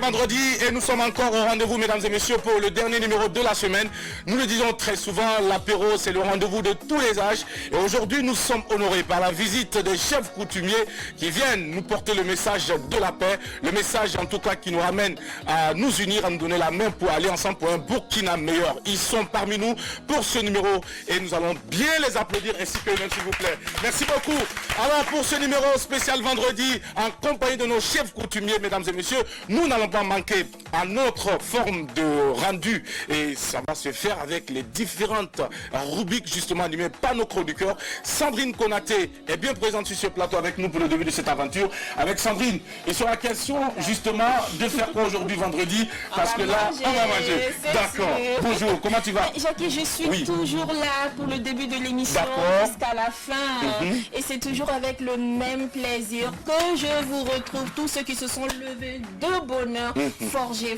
vendredi et nous sommes encore au rendez-vous, mesdames et messieurs, pour le dernier numéro de la semaine. Nous le disons très souvent, l'apéro, c'est le rendez-vous de tous les âges. Et aujourd'hui, nous sommes honorés par la visite des chefs coutumiers qui viennent nous porter le message de la paix, le message en tout cas qui nous ramène à nous unir, à nous donner la main pour aller ensemble pour un Burkina meilleur. Ils sont parmi nous pour ce numéro et nous allons bien les applaudir ainsi que eux-mêmes, s'il vous plaît. Merci beaucoup. Alors pour ce numéro spécial vendredi, en compagnie de nos chefs coutumiers, mesdames et messieurs, nous n'allons pas manquer à notre forme de rendu et ça va se faire avec les différentes rubriques justement animées par nos chroniqueurs. Sandrine Konaté est bien présente sur ce plateau avec nous pour le début de cette aventure. Avec Sandrine, il sera question justement de faire quoi aujourd'hui vendredi, parce que là, on va manger. D'accord. Bonjour, comment tu vas? Jackie, je suis toujours là pour le début de l'émission jusqu'à la fin. Et c'est toujours avec le même plaisir que je vous retrouve, tous ceux qui se sont levés de bonheur, forgés.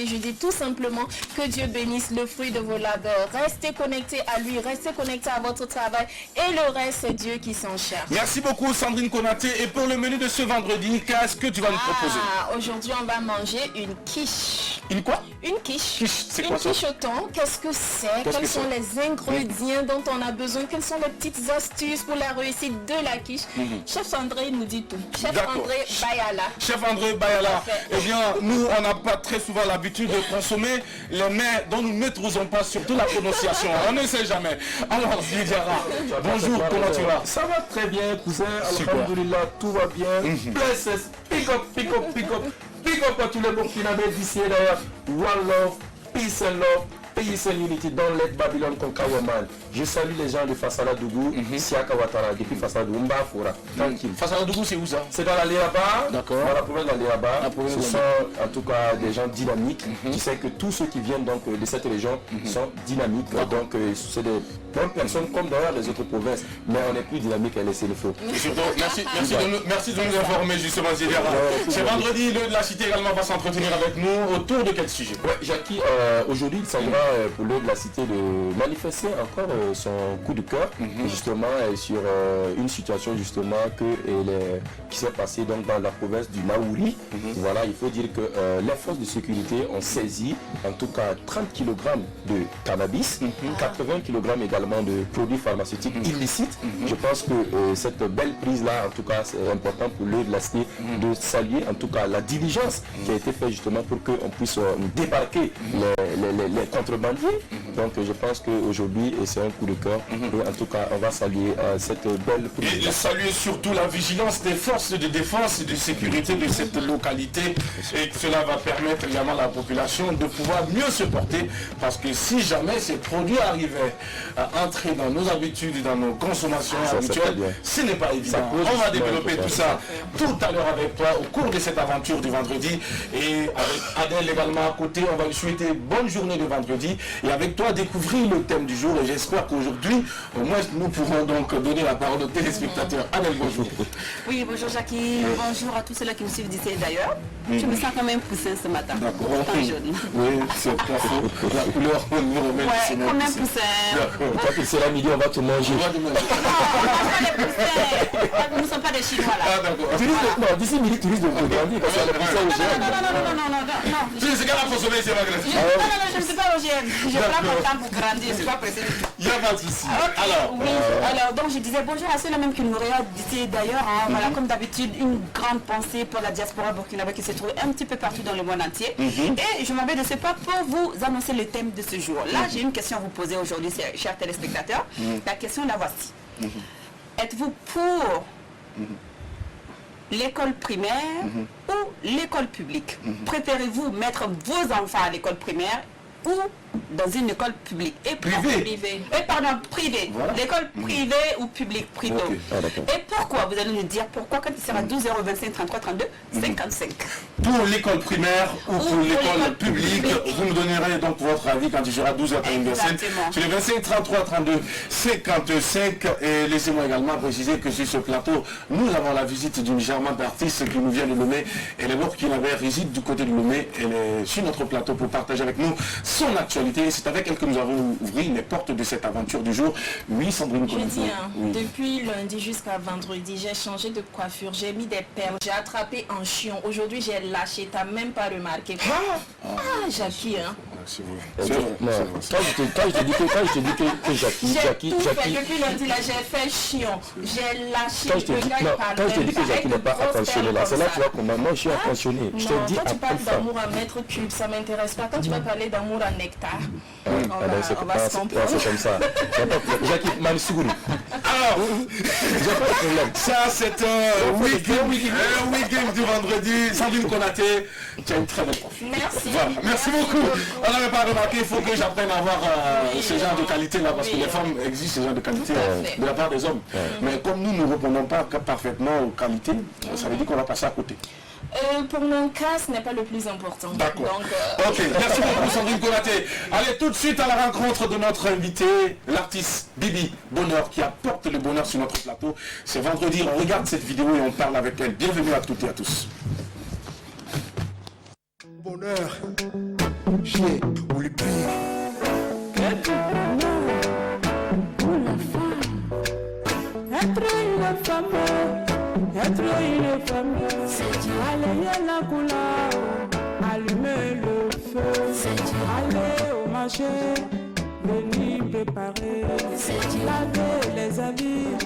Je dis tout simplement que Dieu bénisse le fruit de vos labeurs. Restez connectés à lui, restez connectés à votre travail et le reste, c'est Dieu qui s'en charge. Merci beaucoup Sandrine Konaté. Et pour le menu de ce vendredi, qu'est-ce que tu vas nous proposer? Aujourd'hui, on va manger une quiche. Une quoi? Une quiche. C'est quoi ça? Une quiche au thon. Qu'est-ce que c'est? Quels sont les ingrédients dont on a besoin? Quelles sont les petites astuces pour la réussite de la quiche? Chef André nous dit tout. Chef André Bayala. Chef André Bayala. Eh bien, nous, on n'a pas très souvent l'habitude de consommer les mets dont nous ne maîtrisons pas, surtout la prononciation. On ne sait jamais. Alors, Didiara, bonjour, comment tu vas? Ça va très bien, cousin. Alhamdoulilah, tout va bien. Blessed, pick up à tous les Burkinabés d'ici et d'ailleurs. One love, peace and love. Peace and Unity, don't let Babylon conquer your man. Je salue les gens de Fassala Dougou, Siaka Ouattara, depuis Fassala Dougou, Mbafora. Tranquille. Fassala Dougou, c'est où ça? C'est dans la Léaba. D'accord. Dans la province de la Léaba. Ce sont en tout cas des gens dynamiques. Tu sais que tous ceux qui viennent donc de cette région sont dynamiques. Donc c'est des bonnes personnes comme d'ailleurs les autres provinces. Mais on est plus dynamique à laisser le feu. Merci de nous informer justement, Zédéra. C'est vendredi, le de la cité également va s'entretenir avec nous. Autour de quel sujet? Jackie, aujourd'hui, il s'agit pour l'heure de la cité de manifester encore son coup de cœur justement sur une situation justement qui s'est passée donc dans la province du Maouri. Voilà, il faut dire que les forces de sécurité ont saisi en tout cas 30 kg de cannabis, 80 kg également de produits pharmaceutiques illicites. Je pense que cette belle prise là, en tout cas, c'est important pour l'heure de la cité de saluer en tout cas la diligence qui a été faite justement pour qu'on puisse débarquer les contrebandiers. Donc je pense qu'aujourd'hui c'est un coup de cœur et en tout cas on va saluer cette belle prise. Et saluer surtout la vigilance des forces de défense et de sécurité de cette localité, et cela va permettre également à la population de pouvoir mieux se porter, parce que si jamais ces produits arrivaient à entrer dans nos habitudes, dans nos consommations habituelles, ce n'est pas évident. On va développer tout ça tout à l'heure avec toi au cours de cette aventure du vendredi, et avec Adèle également à côté. On va lui souhaiter bonne journée de vendredi et avec toi découvrir le thème du jour, et j'espère qu'aujourd'hui au moins nous pourrons donc donner la parole aux téléspectateurs. Adèle, bonjour. Oui, bonjour Jackie, bonjour à tous ceux-là qui nous suivent d'ici d'ailleurs. Je me sens quand même poussin ce matin. D'accord. Jaune. Oui, c'est pas faux. La couleur, on nous remet. Ouais, quand même poussin. Toi qui c'est la midi, on va te manger. Non, on mange pas les poussins. Nous ne sommes pas des Chinois là. Ah d'accord. D'ici midi, tu risques de te grandir parce qu'il y a les poussins au GM. Non. Tu sais qu'elle a consommé, c'est pas grave. Non, je ne suis pas au GM. Je prends mon temps pour grandir, je ne suis pas pressé du tout. Il n'y a pas de souci. Alors, donc je disais bonjour à ceux-là même qui nous regardent d'ici d'ailleurs. Voilà, comme d'habitude, une grande pensée pour la diaspora burkinabé qui se trouve un petit peu partout dans le monde entier. Et je m'en vais de ce pas pour vous annoncer le thème de ce jour. Là, j'ai une question à vous poser aujourd'hui, chers téléspectateurs. La question la voici. Êtes-vous pour l'école primaire ou l'école publique? Préférez-vous mettre vos enfants à l'école primaire ou dans une école publique privée. Privée. Voilà. L'école privée ou publique plutôt. Et pourquoi? Vous allez nous dire pourquoi quand il sera 12 025 33 32 55. Pour l'école primaire ou pour l'école publique, vous nous donnerez donc votre avis quand il sera 12h25 sur les 25 33 32 55. Et laissez-moi également préciser que sur ce plateau, nous avons la visite d'une charmante artiste qui nous vient de Lomé. Elle est Burkinabé, réside du côté de Lomé. Elle est sur notre plateau pour partager avec nous son actualité l'actualité. C'est avec elle que nous avons ouvert les portes de cette aventure du jour. Oui, Sandrine Je Konaté. dis, hein, Oui. depuis lundi jusqu'à vendredi, j'ai changé de coiffure, j'ai mis des perles, j'ai attrapé un chion. Aujourd'hui, j'ai lâché, t'as même pas remarqué. Jackie, hein. C'est vrai. C'est vrai. Non, C'est vrai. quand je te dis que Jackie, J'ai tout fait depuis lundi, là, j'ai fait chion, j'ai lâché. quand je te dis, Le gars, non, il parle quand je te même dis que Jackie n'est pas avec de grosses attentionné là, perles c'est là comme que tu vois ça. comment moi je suis attentionné. Je Non, te dis quand tu à parles plus fort. d'amour à mètre cube, ça m'intéresse pas. Quand tu vas parler d'amour à nectar, Ah ben, c'est on va se comprendre. c'est comme ça. Jackie Mansouri. Alors, J'ai pas de problème. ça c'est un week-end du vendredi. Sandrine Konaté, tu as une très belle coiffure. Merci. Voilà. Merci beaucoup. On n'avait pas remarqué, il faut que j'apprenne à avoir ce genre de qualité là, parce que les femmes exigent ce genre de qualité fait. de la part des hommes. Mais comme nous ne répondons pas parfaitement aux qualités, ça veut dire qu'on va passer à côté. Pour mon cas, ce n'est pas le plus important. D'accord. Donc, Ok, merci beaucoup Sandrine Konaté. Allez tout de suite à la rencontre de notre invité, l'artiste Bibi Bonheur, qui apporte le bonheur sur notre plateau. C'est vendredi, on regarde cette vidéo et on parle avec elle. Bienvenue à toutes et à tous. Bonheur, j'ai ou le pire. Être une femme, c'est aller à la couleur, allumer le feu, aller au marché, venir préparer, laver les habits.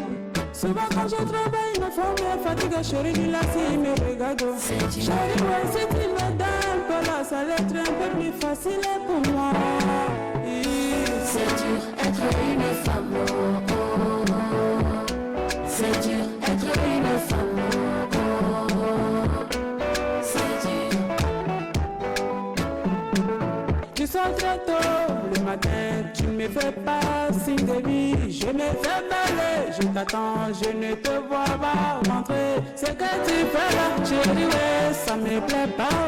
Souvent quand je travaille, ma femme est fatiguée, chérie, du là, il me regarde. Chérie, ouais, si tu me donnes pas là, ça va être un peu plus facile pour moi. C'est dur être une femme. C'est dur être une femme. C'est dur. Tu sors très tôt le matin, tu ne me fais pas signe de vie. Je me fais belle, je t'attends, je ne te vois pas rentrer. Ce que tu fais là, chérie, ouais, ça me plaît pas.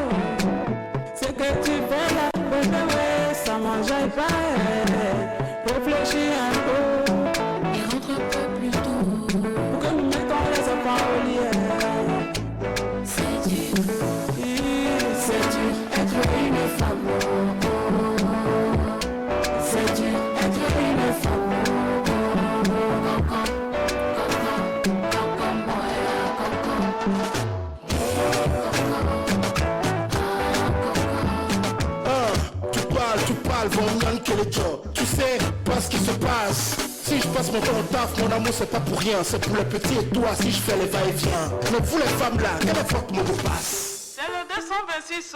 Ce que tu fais là, bébé, ouais, ça m'enjaille pas. Réfléchis un peu. Et rentre un peu plus tôt. Pour que nous mettons les enfants au lit. C'est dur. C'est dur Être une femme. C'est dur être une femme. Tu parles, vont rien que les job. Tu sais pas ce qui se passe. Si je passe mon temps au taf, mon amour c'est pas pour rien. C'est pour les petits et toi si je fais les va-et-vient. Mais vous les femmes là, quelle est votre mot de passe? C'est le 226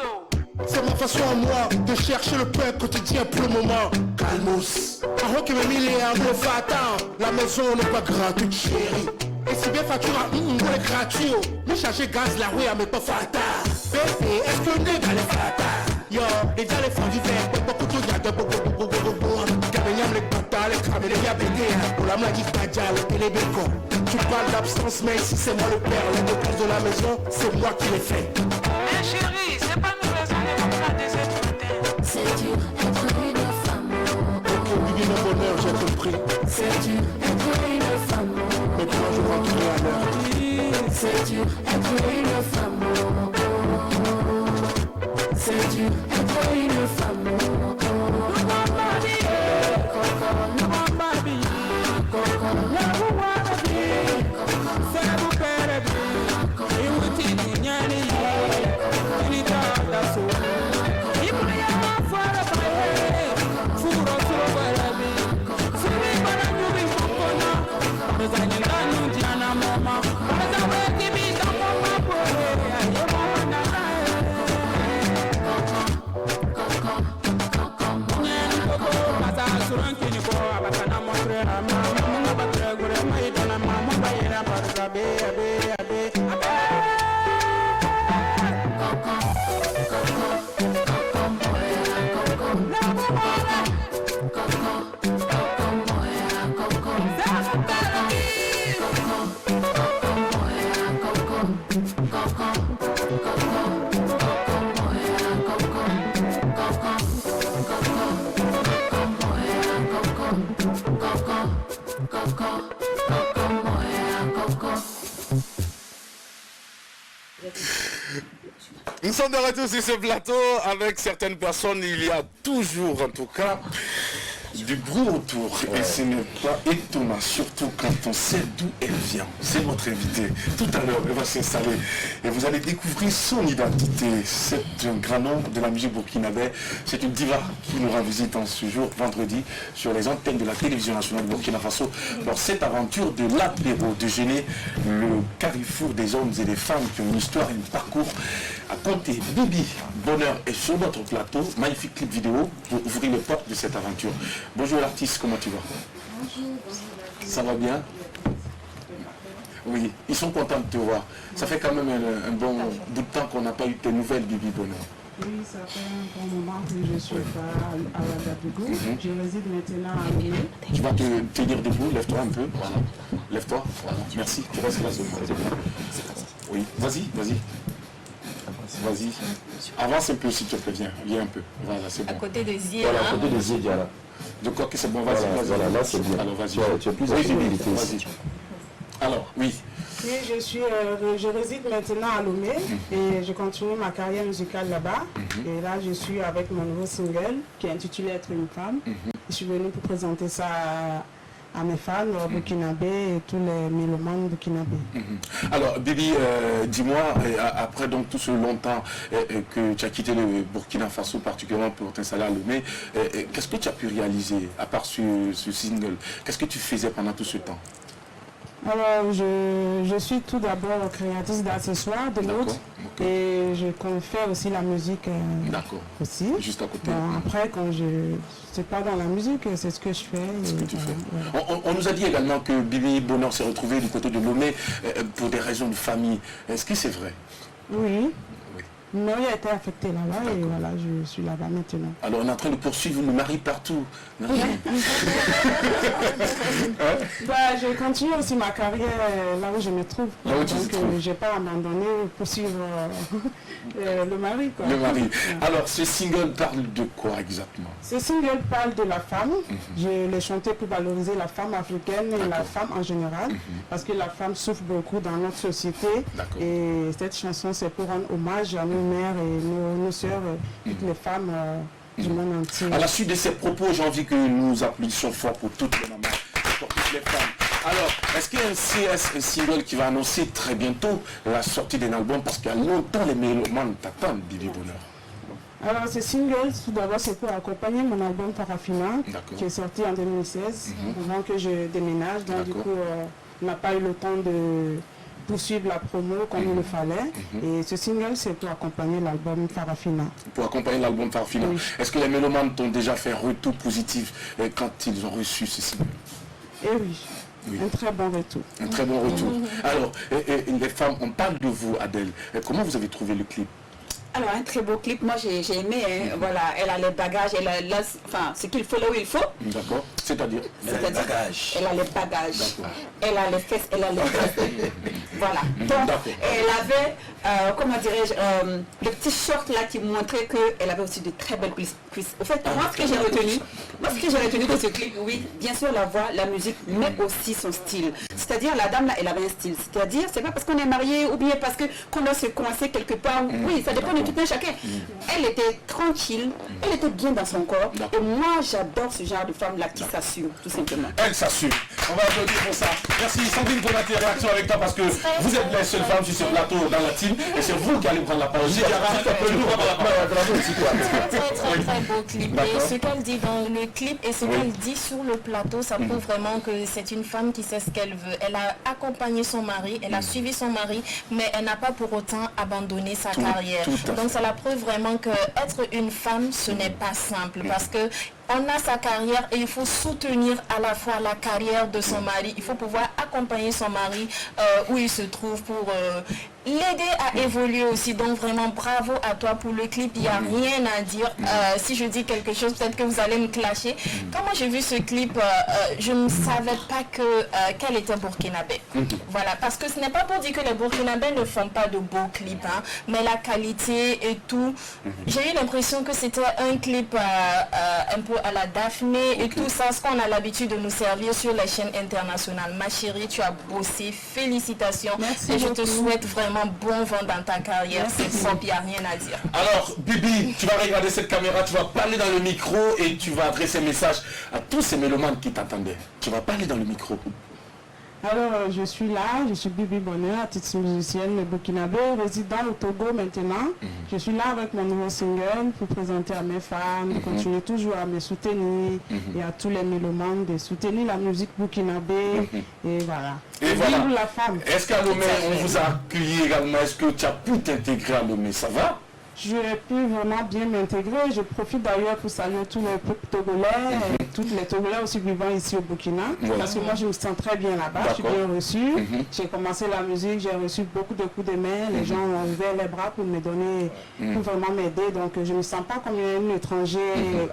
C'est ma façon à moi de chercher le pain quotidien pour le moment. Calmos. Avant que mes milliards me fassent, la maison n'est pas gratuite, chérie. Et si bien facture à pour les gratuits, mais charger gaz la rue à mes pas fatal. Bébé, est-ce que le nègre est fatal? Yo, déjà les femmes du verre, beaucoup de gars de Gabenyam les patas, les cramés, les yabédés, pour la magie Fadjal et les bécons. Tu parles d'absence, mais si c'est moi le père, les dépenses de la maison, c'est moi qui les fais. Mais chérie, c'est pas nous raisonner comme ça des matin. C'est dur être une femme. Ok, Bibi le bonheur, j'ai compris. C'est dur être une femme. Maintenant je rentrerai à l'heure. C'est dur être une femme. C'est dur être une femme. Nous sommes de retour sur ce plateau avec certaines personnes. Il y a toujours, en tout cas, du bruit autour. Et ce n'est pas étonnant, surtout quand on sait d'où elle vient. C'est notre invité. Tout à l'heure, elle va s'installer. Et vous allez découvrir son identité. C'est un grand nom de la musique burkinabé. C'est une diva qui nous rend visite en ce jour, vendredi, sur les antennes de la télévision nationale de Burkina Faso. Dans cette aventure de l'apéro déjeuner, le carrefour des hommes et des femmes qui ont une histoire et un parcours à compter. Bibi Bonheur est sur notre plateau. Magnifique clip vidéo pour ouvrir les portes de cette aventure. Bonjour l'artiste, comment tu vas? Bonjour. Ça va bien? Oui, ils sont contents de te voir. Ça fait quand même un bon bout de temps qu'on n'a pas eu tes nouvelles, Bibi Bonheur. Oui, ça fait un bon moment que je suis pas à Ouagadougou. Je réside maintenant à Lomé. Tu vas te tenir debout, lève-toi un peu. Voilà. Lève-toi. Voilà. Merci. Tu restes là seulement. Oui, vas-y, vas-y. Vas-y. Avance un peu s'il te plaît, viens un peu. Voilà, c'est bon. À côté des yeux. Voilà, à côté des yeux, là. Je crois que c'est bon, vas-y, Voilà, vas-y. voilà, là c'est bien. Alors vas-y. Tu as plus Oui, d'activité vas-y. ici. Alors, oui. Oui, je réside maintenant à Lomé et je continue ma carrière musicale là-bas. Et là, je suis avec mon nouveau single qui est intitulé Être une femme. Je suis venue pour présenter ça à mes fans burkinabés et tous les mélomanes burkinabés. Alors, Bibi, dis-moi, après donc tout ce long temps que tu as quitté le Burkina Faso, particulièrement pour t'installer à Lomé, qu'est-ce que tu as pu réaliser, à part ce single? Qu'est-ce que tu faisais pendant tout ce temps? Alors, je suis tout d'abord créatrice d'accessoires de mode et je fais aussi la musique D'accord. aussi. Juste à côté. Bon, après, quand je ne suis pas dans la musique, c'est ce que je fais. C'est ce que tu fais. Voilà. On nous a dit également que Bibi Bonheur s'est retrouvé du côté de Lomé pour des raisons de famille. Est-ce que c'est vrai? Oui. Oui. Mon mari a été affecté là-bas et voilà, je suis là-bas maintenant. Alors on est en train de poursuivre le mari partout. Bah, je continue aussi ma carrière là où je me trouve. Là où tu te Donc trouves. je n'ai pas abandonné pour suivre le mari. Quoi. Le mari. Alors ce single parle de quoi exactement? Ce single parle de la femme. Je l'ai chanté pour valoriser la femme africaine et la femme en général. Parce que la femme souffre beaucoup dans notre société. Et cette chanson, c'est pour rendre hommage à nos mères et nos sœurs, toutes les femmes du monde entier. À la suite de ces propos, j'ai envie que nous applaudissions fort pour toutes les mamans, pour toutes les femmes. Alors, est-ce qu'il y a un single qui va annoncer très bientôt la sortie d'un album? Parce qu'il y a longtemps les mélomanes t'attendent, Bibi Bonheur. Alors, ce single, tout d'abord, c'est pour accompagner mon album Parafina, qui est sorti en 2016, avant que je déménage. Donc, du coup, on n'a pas eu le temps de poursuivre la promo comme il le fallait. Et ce single, c'est pour accompagner l'album Parafina. Pour accompagner l'album Parafina. Oui. Est-ce que les mélomanes t'ont déjà fait un retour positif quand ils ont reçu ce single? Eh oui. Oui. Un très bon retour. Un très bon retour. Alors, les femmes, on parle de vous, Adèle. Comment vous avez trouvé le clip? Alors, un très beau clip, moi j'ai aimé, hein, voilà, elle a les bagages, elle a enfin, ce qu'il faut là où il faut. D'accord, c'est-à-dire elle a les bagages, elle a les fesses, elle a les fesses. Voilà, donc elle avait, comment dirais-je, le petit short là qui montrait qu'elle avait aussi de très belles cuisses. Au fait, moi ce que j'ai retenu de ce clip, oui, bien sûr la voix, la musique, mais aussi son style. C'est-à-dire la dame là, elle avait un style, c'est-à-dire c'est pas parce qu'on est marié ou bien parce qu'on doit se coincer quelque part, oui, ça dépend de tout un chacun. Elle était tranquille, elle était bien dans son corps. Et moi, j'adore ce genre de femme-là qui s'assume, tout simplement. Elle s'assume. On va applaudir pour ça. Merci Sandrine pour notre réaction avec toi parce que vous êtes la seule femme sur ce plateau dans la team et c'est vous qui allez prendre la parole. Très beau clip. Et ce qu'elle dit dans le clip et ce qu'elle dit sur le plateau, ça prouve vraiment que c'est une femme qui sait ce qu'elle veut. Elle a accompagné son mari, elle a suivi son mari, mais elle n'a pas pour autant abandonné sa carrière. Donc ça la prouve vraiment que être une femme, ce n'est pas simple parce que on a sa carrière et il faut soutenir à la fois la carrière de son mari. Il faut pouvoir accompagner son mari où il se trouve pour l'aider à évoluer aussi. Donc vraiment bravo à toi pour le clip. Il n'y a rien à dire. Si je dis quelque chose, peut-être que vous allez me clasher. Quand moi j'ai vu ce clip, je ne savais pas qu'elle était burkinabé. Voilà, parce que ce n'est pas pour dire que les burkinabés ne font pas de beaux clips, hein, mais la qualité et tout. J'ai eu l'impression que c'était un clip un peu à la Daphné et tout ça, ce qu'on a l'habitude de nous servir sur les chaînes internationales. Ma chérie, tu as bossé, félicitations. Merci et je te beaucoup. souhaite vraiment bon vent dans ta carrière. C'est propre, il n'y a rien à dire. Alors, Bibi, tu vas regarder cette caméra, tu vas parler dans le micro et tu vas adresser un message à tous ces mélomanes qui t'attendaient. Tu vas parler dans le micro. Alors, je suis là, je suis Bibi Bonheur, artiste musicienne burkinabé, résident au Togo maintenant. Je suis là avec mon nouveau single pour présenter à mes fans, de continuer toujours à me soutenir et à tous les mélomanes de soutenir la musique burkinabé. Et voilà. Et voilà. Vive la femme. Est-ce qu'à Lomé, on vous a accueilli également? Est-ce que tu as pu t'intégrer à Lomé? Ça va? J'aurais pu vraiment bien m'intégrer. Je profite d'ailleurs pour saluer tous les peuples togolais, et tous les Togolais aussi vivant ici au Burkina. Voilà. Parce que moi, je me sens très bien là-bas. Je suis bien reçue. J'ai commencé la musique, j'ai reçu beaucoup de coups de main. Les gens ont ouvert les bras pour me donner, pour vraiment m'aider. Donc, je ne me sens pas comme un étranger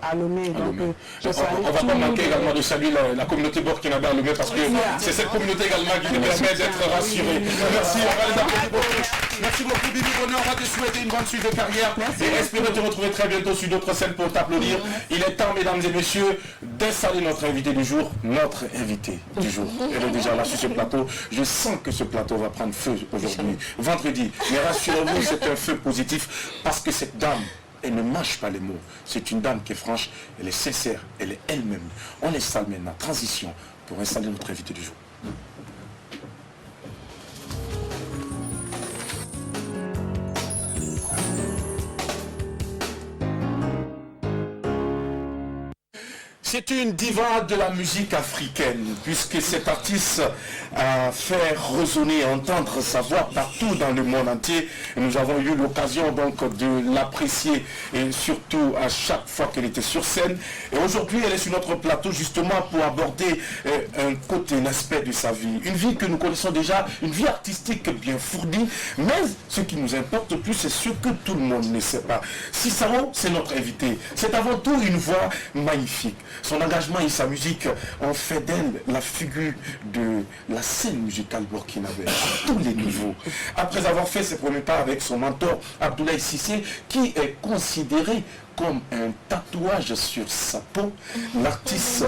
à Lomé. Donc, je salue On ne va tous pas manquer les- également de saluer la communauté burkinabé à Lomé parce que c'est cette communauté également qui nous permet d'être rassurés. Merci, on va les applaudir beaucoup. Merci beaucoup, Bibi Bonheur. On va te souhaiter une bonne suite de carrière. Et espérons te retrouver très bientôt sur d'autres scènes pour t'applaudir. Il est temps, mesdames et messieurs, d'installer notre invité du jour. Notre invité du jour. Elle est déjà là sur ce plateau. Je sens que ce plateau va prendre feu aujourd'hui, vendredi. Mais rassurez-vous, c'est un feu positif parce que cette dame, elle ne mâche pas les mots. C'est une dame qui est franche, elle est sincère, elle est elle-même. On installe maintenant, transition, pour installer notre invité du jour. C'est une diva de la musique africaine, puisque cet artiste a fait résonner et entendre sa voix partout dans le monde entier. Et nous avons eu l'occasion donc de l'apprécier, et surtout à chaque fois qu'elle était sur scène. Et aujourd'hui, elle est sur notre plateau justement pour aborder un côté, un aspect de sa vie. Une vie que nous connaissons déjà, une vie artistique bien fournie. Mais ce qui nous importe le plus, c'est ce que tout le monde ne sait pas. Sissao, c'est notre invité. C'est avant tout une voix magnifique. Son engagement et sa musique ont fait d'elle la figure de la scène musicale burkinabé à tous les niveaux. Après avoir fait ses premiers pas avec son mentor Abdoulaye Cissé, qui est considéré comme un tatouage sur sa peau, l'artiste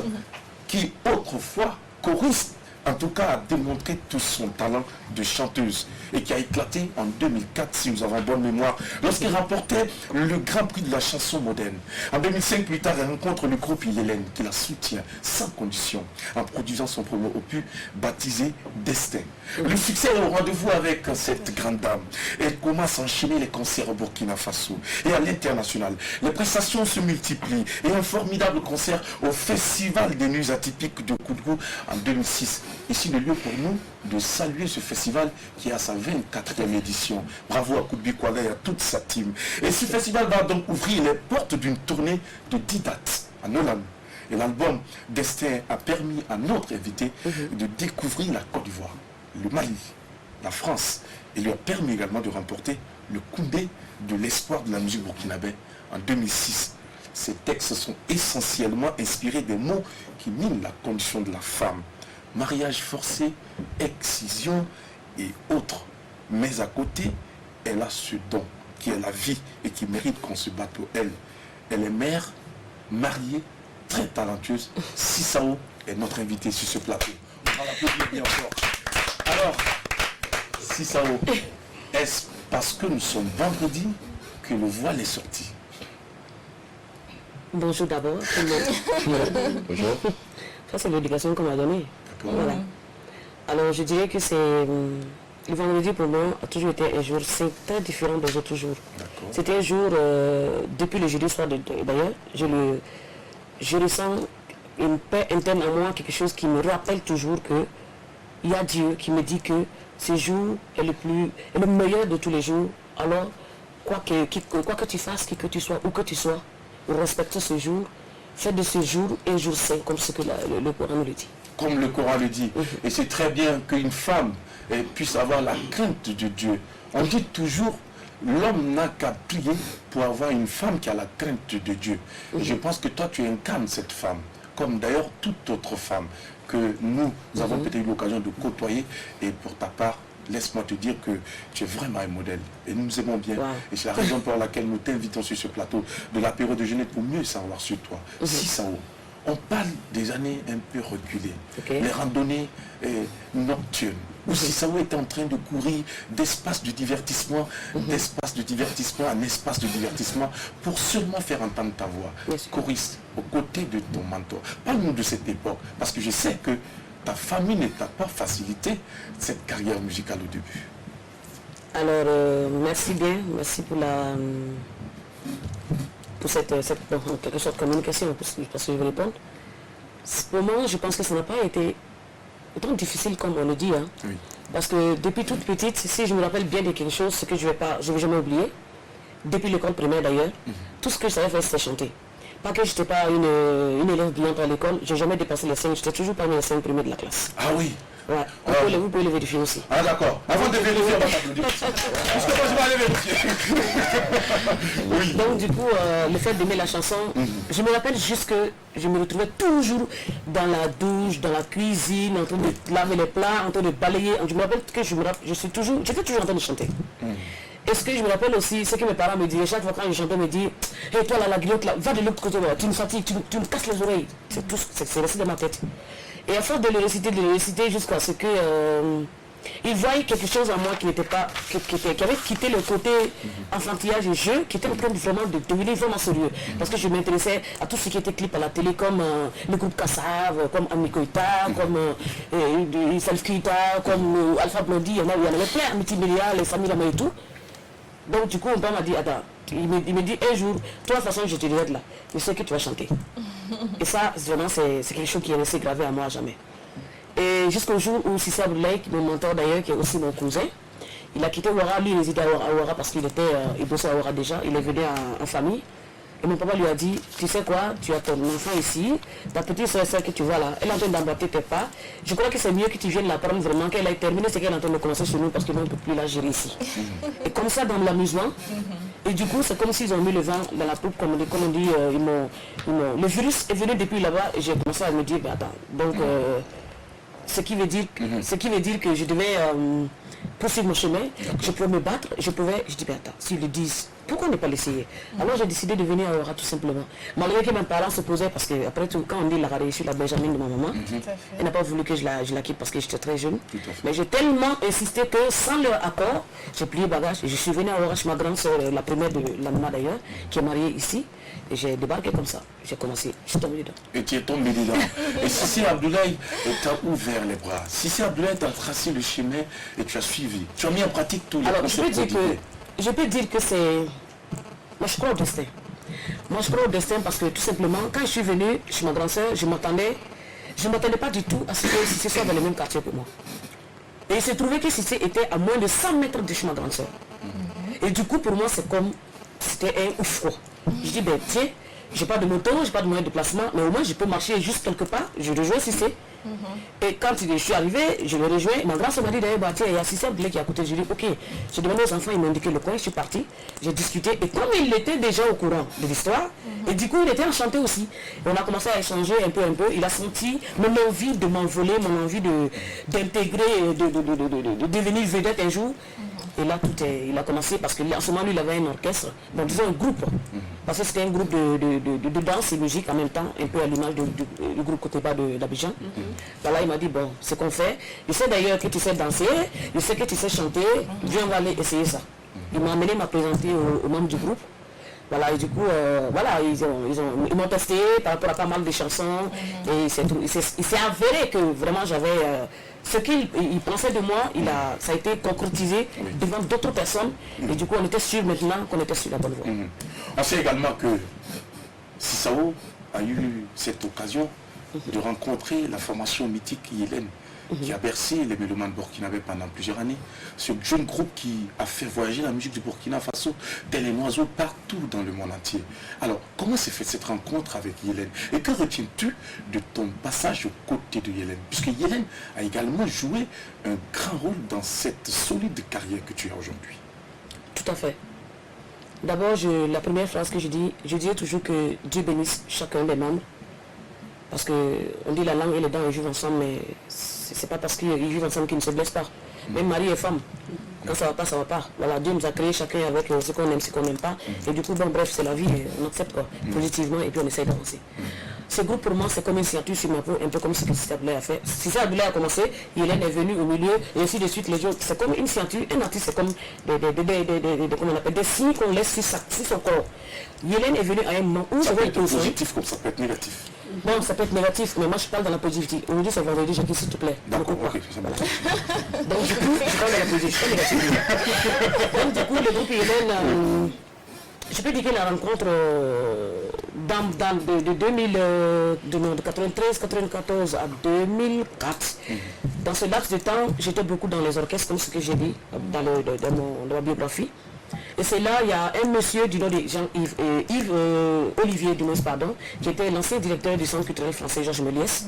qui autrefois choriste, en tout cas a démontré tout son talent de chanteuse et qui a éclaté en 2004, si nous avons bonne mémoire, lorsqu'elle remportait le Grand Prix de la chanson moderne. En 2005, plus tard, elle rencontre le groupe Hélène qui la soutient sans condition en produisant son premier opus baptisé Destin. Le succès est au rendez-vous avec cette grande dame. Elle commence à enchaîner les concerts au Burkina Faso et à l'international. Les prestations se multiplient et un formidable concert au Festival des Nuits Atypiques de Koudgou en 2006. Ici le lieu pour nous de saluer ce festival qui a sa 24e édition. Bravo à Koudbi Kwala et à toute sa team. Et ce festival va donc ouvrir les portes d'une tournée de 10 dates à Nolan. Et l'album Destin a permis à notre invité de découvrir la Côte d'Ivoire, le Mali, la France, et lui a permis également de remporter le Koundé de l'espoir de la musique burkinabé en 2006. Ces textes sont essentiellement inspirés des mots qui minent la condition de la femme. Mariage forcé, excision et autres. Mais à côté, elle a ce don qui est la vie et qui mérite qu'on se batte pour elle. Elle est mère, mariée, très talentueuse. Sissao est notre invitée sur ce plateau. On va l'applaudir bien encore. Alors, Sissao, est-ce parce que nous sommes vendredi que le voile est sorti? Bonjour d'abord, tout le monde. Bonjour. Ça, c'est l'éducation qu'on m'a donnée. Voilà. Alors, je dirais que c'est... le vendredi, pour moi, a toujours été un jour très différent des autres jours. C'était un jour, depuis le jeudi soir, d'ailleurs, je ressens une paix interne en moi, quelque chose qui me rappelle toujours que il y a Dieu qui me dit que ce jour est le meilleur de tous les jours. Alors, quoi que tu fasses, qui que tu sois, où que tu sois, respecte ce jour, fais de ce jour un jour saint, comme ce que le Coran nous le dit. Comme le Coran le dit. Et c'est très bien qu'une femme puisse avoir la crainte de Dieu. On dit toujours, l'homme n'a qu'à prier pour avoir une femme qui a la crainte de Dieu. Et je pense que toi, tu incarnes cette femme, comme d'ailleurs toute autre femme que nous avons peut-être eu l'occasion de côtoyer. Et pour ta part, laisse-moi te dire que tu es vraiment un modèle. Et nous nous aimons bien. Et c'est la raison pour laquelle nous t'invitons sur ce plateau de l'apéro de jeunesse pour mieux savoir sur toi. Sissao, on parle des années un peu reculées. Les randonnées nocturnes. Où Sissao est en train de courir d'espace de divertissement, d'espace de divertissement en espace de divertissement pour seulement faire entendre ta voix. Choriste, aux côtés de ton mentor. Parle-nous de cette époque, parce que je sais que ta famille ne t'a pas facilité cette carrière musicale au début. Alors, merci bien, merci pour cette en quelque sorte communication, parce que je vais répondre. Pour moi, je pense que ça n'a pas été autant difficile comme on le dit. Hein. Oui. Parce que depuis toute petite, si je me rappelle bien de quelque chose, ce que je vais jamais oublier, depuis l'école primaire d'ailleurs, tout ce que je savais faire, c'était chanter. Pas que je n'étais pas une élève brillante à l'école, je n'ai jamais dépassé les 5, j'étais toujours parmi les 5 premiers de la classe. Ah oui. Ouais. Vous pouvez le vérifier aussi. Ah d'accord. Avant de vérifier, on va t'applaudir. Parce que moi je vais aller vérifier. Oui. Donc du coup, le fait d'aimer la chanson, je me rappelle juste que je me retrouvais toujours dans la douche, dans la cuisine, en train de laver les plats, en train de balayer. Je me rappelle que j'étais toujours en train de chanter. Et ce que je me rappelle aussi, c'est que mes parents me disaient, chaque fois quand je chantais, me disaient, hey, toi là, la guillotte là, va de l'autre côté, là, tu me fatigues, tu me casses les oreilles. C'est resté dans ma tête. Et à force de le réciter jusqu'à ce que il voyait quelque chose en moi qui n'était pas, qui avait quitté le côté enfantillage et jeu, qui était en train de devenir vraiment sérieux. Parce que je m'intéressais à tout ce qui était clip à la télé, comme le groupe Kassav, comme Amikoita, comme Salfkita, comme Alpha Blondie, il y en avait plein, Multimédia, les familles là et tout. Donc du coup, mon père m'a dit, attends, il me dit un jour, toi de toute façon je te dirai de là, je sais que tu vas chanter. Et ça, vraiment, c'est quelque chose qui est resté gravé à moi à jamais. Et jusqu'au jour où Sissé Abdoulaye, mon mentor d'ailleurs, qui est aussi mon cousin, il a quitté Ouara, lui il résidait à Ouara parce qu'il bossait à Ouara déjà, il est venu en famille. Et mon papa lui a dit, tu sais quoi, tu as ton enfant ici, ta petite soeur que tu vois là, elle est en train d'emboîter tes pas. Je crois que c'est mieux que tu viennes la prendre vraiment, qu'elle ait terminé ce qu'elle est en train de commencer sur nous parce que nous on ne peut plus la gérer ici. Et comme ça dans l'amusement, et du coup c'est comme s'ils ont mis le vent dans la poupe, comme on dit, le virus est venu depuis là-bas et j'ai commencé à me dire, attends, donc ce qui veut dire que je devais poursuivre mon chemin, je pouvais me battre, je dis, attends, s'ils le disent, pourquoi ne pas l'essayer? Alors j'ai décidé de venir à Ouara tout simplement. Malgré que mes parents se posaient, parce que après tout, quand on dit la réussite la Benjamin de ma maman, elle n'a pas voulu que je la quitte parce que j'étais très jeune. Mais j'ai tellement insisté que sans leur accord, j'ai plié bagage et je suis venu à Ouara chez ma grande soeur, la première de la maman d'ailleurs, qui est mariée ici. Et j'ai débarqué comme ça. J'ai commencé, je suis tombé dedans. Et tu es tombé dedans. Et Sissé Abdoulaye t'a ouvert les bras. Sissé Abdoulaye t'a tracé le chemin et tu as suivi. Tu as mis en pratique tous les concepts. Je peux dire que c'est... Moi je crois au destin. Moi je crois au destin parce que tout simplement, quand je suis venu chez ma grande soeur, je ne m'attendais pas du tout à ce que Sissé soit dans le même quartier que moi. Et il s'est trouvé que Sissé était à moins de 100 mètres de chez ma grande soeur. Et du coup pour moi c'est comme... C'était un ouf quoi. Je dis, ben tiens, j'ai pas de moto, j'ai pas de moyen de déplacement, mais au moins je peux marcher juste quelque part, je rejoins Sissé. Et quand je suis arrivé, je le rejoins, ma grand-soeur m'a dit d'ailleurs, bah tiens, il y a Sissé Abdoulaye qui est à côté, je dis, ok, j'ai demandé aux enfants, ils m'ont indiqué le coin, je suis parti, j'ai discuté, et comme il était déjà au courant de l'histoire, et du coup il était enchanté aussi, et on a commencé à échanger un peu, il a senti mon envie de m'envoler, mon envie d'intégrer, de devenir vedette un jour. Et là, il a commencé parce qu'en ce moment, lui, il avait un orchestre, donc disons un groupe. Parce que c'était un groupe de danse et musique en même temps, un peu à l'image du groupe Côté-Bas d'Abidjan. Voilà, il m'a dit, bon, ce qu'on fait, je sais d'ailleurs que tu sais danser, je sais que tu sais chanter, viens, on va aller essayer ça. Il m'a amené, m'a présenté aux membres du groupe. Voilà, et du coup, voilà, ils m'ont testé par rapport à pas mal de chansons. Et il s'est avéré que vraiment j'avais... ce qu'il pensait de moi, ça a été concrétisé devant d'autres personnes. Et du coup, on était sûr maintenant qu'on était sur la bonne voie. On sait également que Sissao a eu cette occasion de rencontrer la formation mythique Yélène, qui a bercé les mélomanes burkinabés pendant plusieurs années. Ce jeune groupe qui a fait voyager la musique du Burkina Faso tel un oiseau partout dans le monde entier. Alors, comment s'est faite cette rencontre avec Yélène? Et que retiens-tu de ton passage aux côtés de Yélène? Puisque Yélène a également joué un grand rôle dans cette solide carrière que tu as aujourd'hui. Tout à fait. D'abord, la première phrase que je disais toujours que Dieu bénisse chacun des membres. Parce qu'on dit la langue et les dents ils vivent ensemble, mais c'est pas parce qu'ils vivent ensemble qu'ils ne se blessent pas. Même mari et femme. Quand ça va pas, ça va pas. Voilà, Dieu nous a créé chacun avec ce qu'on aime, ce qu'on n'aime pas. Et du coup, bon, bref, c'est la vie, on accepte quoi, positivement, et puis on essaie d'avancer. Ce groupe pour moi, c'est comme une signature sur ma peau, un peu comme ce que Sissa Abdoulaye a fait. Sissa Abdoulaye a commencé, Hélène est venue au milieu, et ainsi de suite, les gens, c'est comme une signature, un artiste, c'est comme comment on appelle, des signes qu'on laisse sur son corps. Hélène est venue à un moment où Ça peut j'avais être positif comme ça peut être négatif. bon, ça peut être négatif, mais moi je parle dans la positivité. Aujourd'hui c'est vendredi, Jackie, s'il te plaît. D'accord, ok, c'est bon. Donc du coup, je parle dans la positivité négative. Donc du coup, le groupe Hélène, je peux dire que la rencontre de 93-94 à 2004, dans ce laps de temps, j'étais beaucoup dans les orchestres, comme ce que j'ai dit dans ma biographie. Et c'est là, il y a un monsieur du nom de Yves Olivier Dumais, pardon, qui était l'ancien directeur du Centre culturel français Georges Méliès.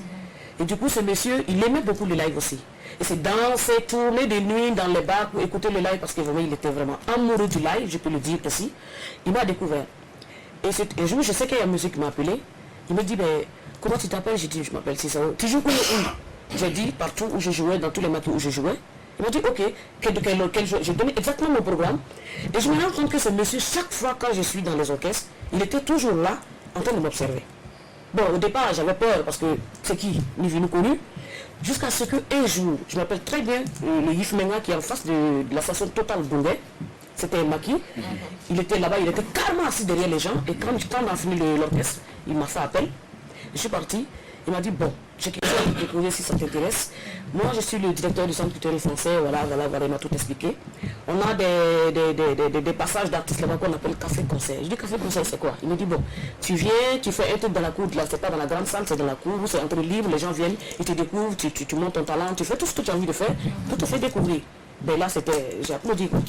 Et du coup, ce monsieur, il aimait beaucoup le live aussi. Et c'est dans ses tournées de nuit, dans les bars, pour écouter le live, parce que vraiment, il était vraiment amoureux du live, je peux le dire aussi. Il m'a découvert. Et un jour, je sais qu'il y a un monsieur qui m'a appelé. Il me dit, ben, comment tu t'appelles? J'ai dit, je m'appelle Cissao. Tu joues où? J'ai dit, partout où je jouais, dans tous les matins où je jouais. Il m'a dit, ok, quel jour? J'ai donné exactement mon programme. Et je me rends compte que ce monsieur, chaque fois quand je suis dans les orchestres, il était toujours là, en train de m'observer. Bon, au départ, j'avais peur parce que c'est qui? Ni vu, ni connu. Jusqu'à ce qu'un jour, je m'appelle très bien le Yves Menga qui est en face de la station Total Bungay. C'était un maquis. Il était là-bas, il était carrément assis derrière les gens. Et quand on a fini l'orchestre, il m'a fait appel. Je suis parti. Il m'a dit, bon, j'ai quelque chose à te découvrir si ça t'intéresse. Moi, je suis le directeur du Centre culturel français, voilà, il m'a tout expliqué. On a des passages d'artistes là-bas qu'on appelle café-concert. Je dis café-concert, c'est quoi? Il me dit, bon, tu viens, tu fais un truc dans la cour, là, c'est pas dans la grande salle, c'est dans la cour, c'est entre libre, les gens viennent, ils te découvrent, tu montes ton talent, tu fais tout ce que tu as envie de faire, pour te faire découvrir. Ben là, j'ai applaudi, quoi.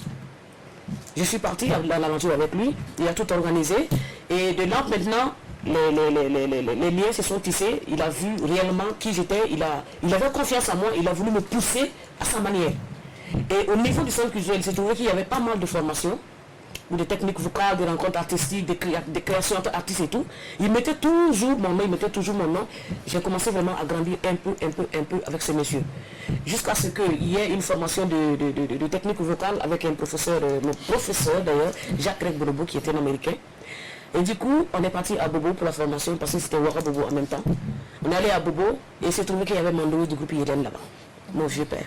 Je suis parti à l'aventure avec lui, il a tout organisé, et de là, maintenant, les liens se sont tissés, il a vu réellement qui j'étais, il avait confiance en moi, il a voulu me pousser à sa manière. Et au niveau du centre culturel, il s'est trouvé qu'il y avait pas mal de formations, de techniques vocales, de rencontres artistiques, de créations artistes et tout. Il mettait toujours mon nom, J'ai commencé vraiment à grandir un peu avec ce monsieur. Jusqu'à ce qu'il y ait une formation de technique vocale avec un professeur, mon professeur d'ailleurs, Jacques Rec Bobo, qui était un Américain. Et du coup, on est parti à Bobo pour la formation parce que c'était Ouara Bobo en même temps. On est allé à Bobo et il s'est trouvé qu'il y avait Mando du groupe Yeden là-bas, mon vieux père.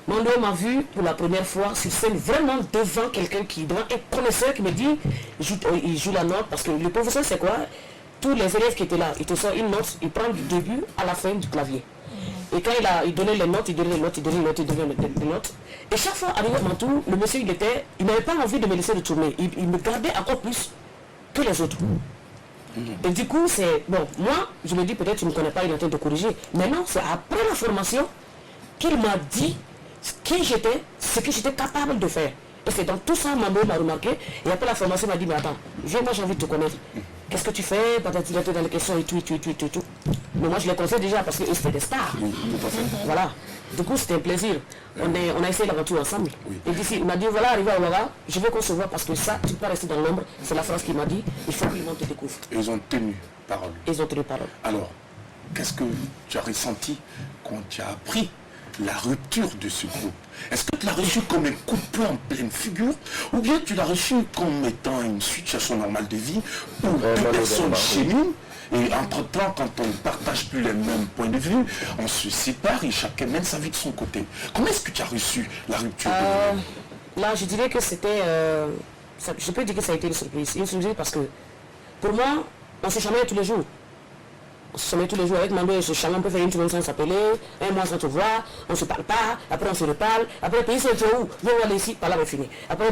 Mando m'a vu pour la première fois sur scène vraiment devant quelqu'un devant un connaisseur qui me dit, il joue la note parce que le professeur c'est quoi? Tous les élèves qui étaient là, il te sort une note, il prend du début à la fin du clavier. Et quand il donnait les notes, il donnait les notes. Et chaque fois, arrivé à mon tour, le monsieur, il n'avait pas envie de me laisser retourner. Il me gardait encore plus que les autres. Et du coup, c'est... Bon, moi, je me dis, peut-être tu ne me connais pas, il est en train de corriger. Mais non, c'est après la formation qu'il m'a dit qui j'étais, ce que j'étais capable de faire. Et c'est dans tout ça, Mando m'a remarqué. Et après la formation, il m'a dit, mais attends, viens, moi j'ai envie de te connaître. Qu'est-ce que tu fais? Peut-être il était dans les questions et tout. Mais moi je les connaissais déjà parce que c'était des stars. Voilà. Du coup, c'était un plaisir. On a essayé l'aventure ensemble. Et d'ici, il m'a dit, voilà, arrivé à Ouara, je veux qu'on se voit parce que ça, tu ne peux pas rester dans l'ombre. C'est la phrase qu'il m'a dit, il faut que le monde te découvre. Ils ont tenu parole. Ils ont tenu parole. Alors, qu'est-ce que tu as ressenti quand tu as appris la rupture de ce groupe? Est-ce que tu l'as reçu comme un coup de poing en pleine figure ou bien tu l'as reçu comme étant une situation normale de vie où deux personnes cheminent et entre-temps, quand on ne partage plus les mêmes points de vue, on se sépare et chacun mène sa vie de son côté. Comment est-ce que tu as reçu la rupture Là, je dirais que c'était... je peux dire que ça a été une surprise. Une surprise parce que pour moi, on se chamaillait tous les jours. On se chamaillait tous les jours avec Mando, on se chamaillait, on peut faire une semaine sans s'appeler, un mois sans se voir, on ne se parle pas, après on se reparle, après le pays c'est où, viens aller ici, par là on va finir. Après,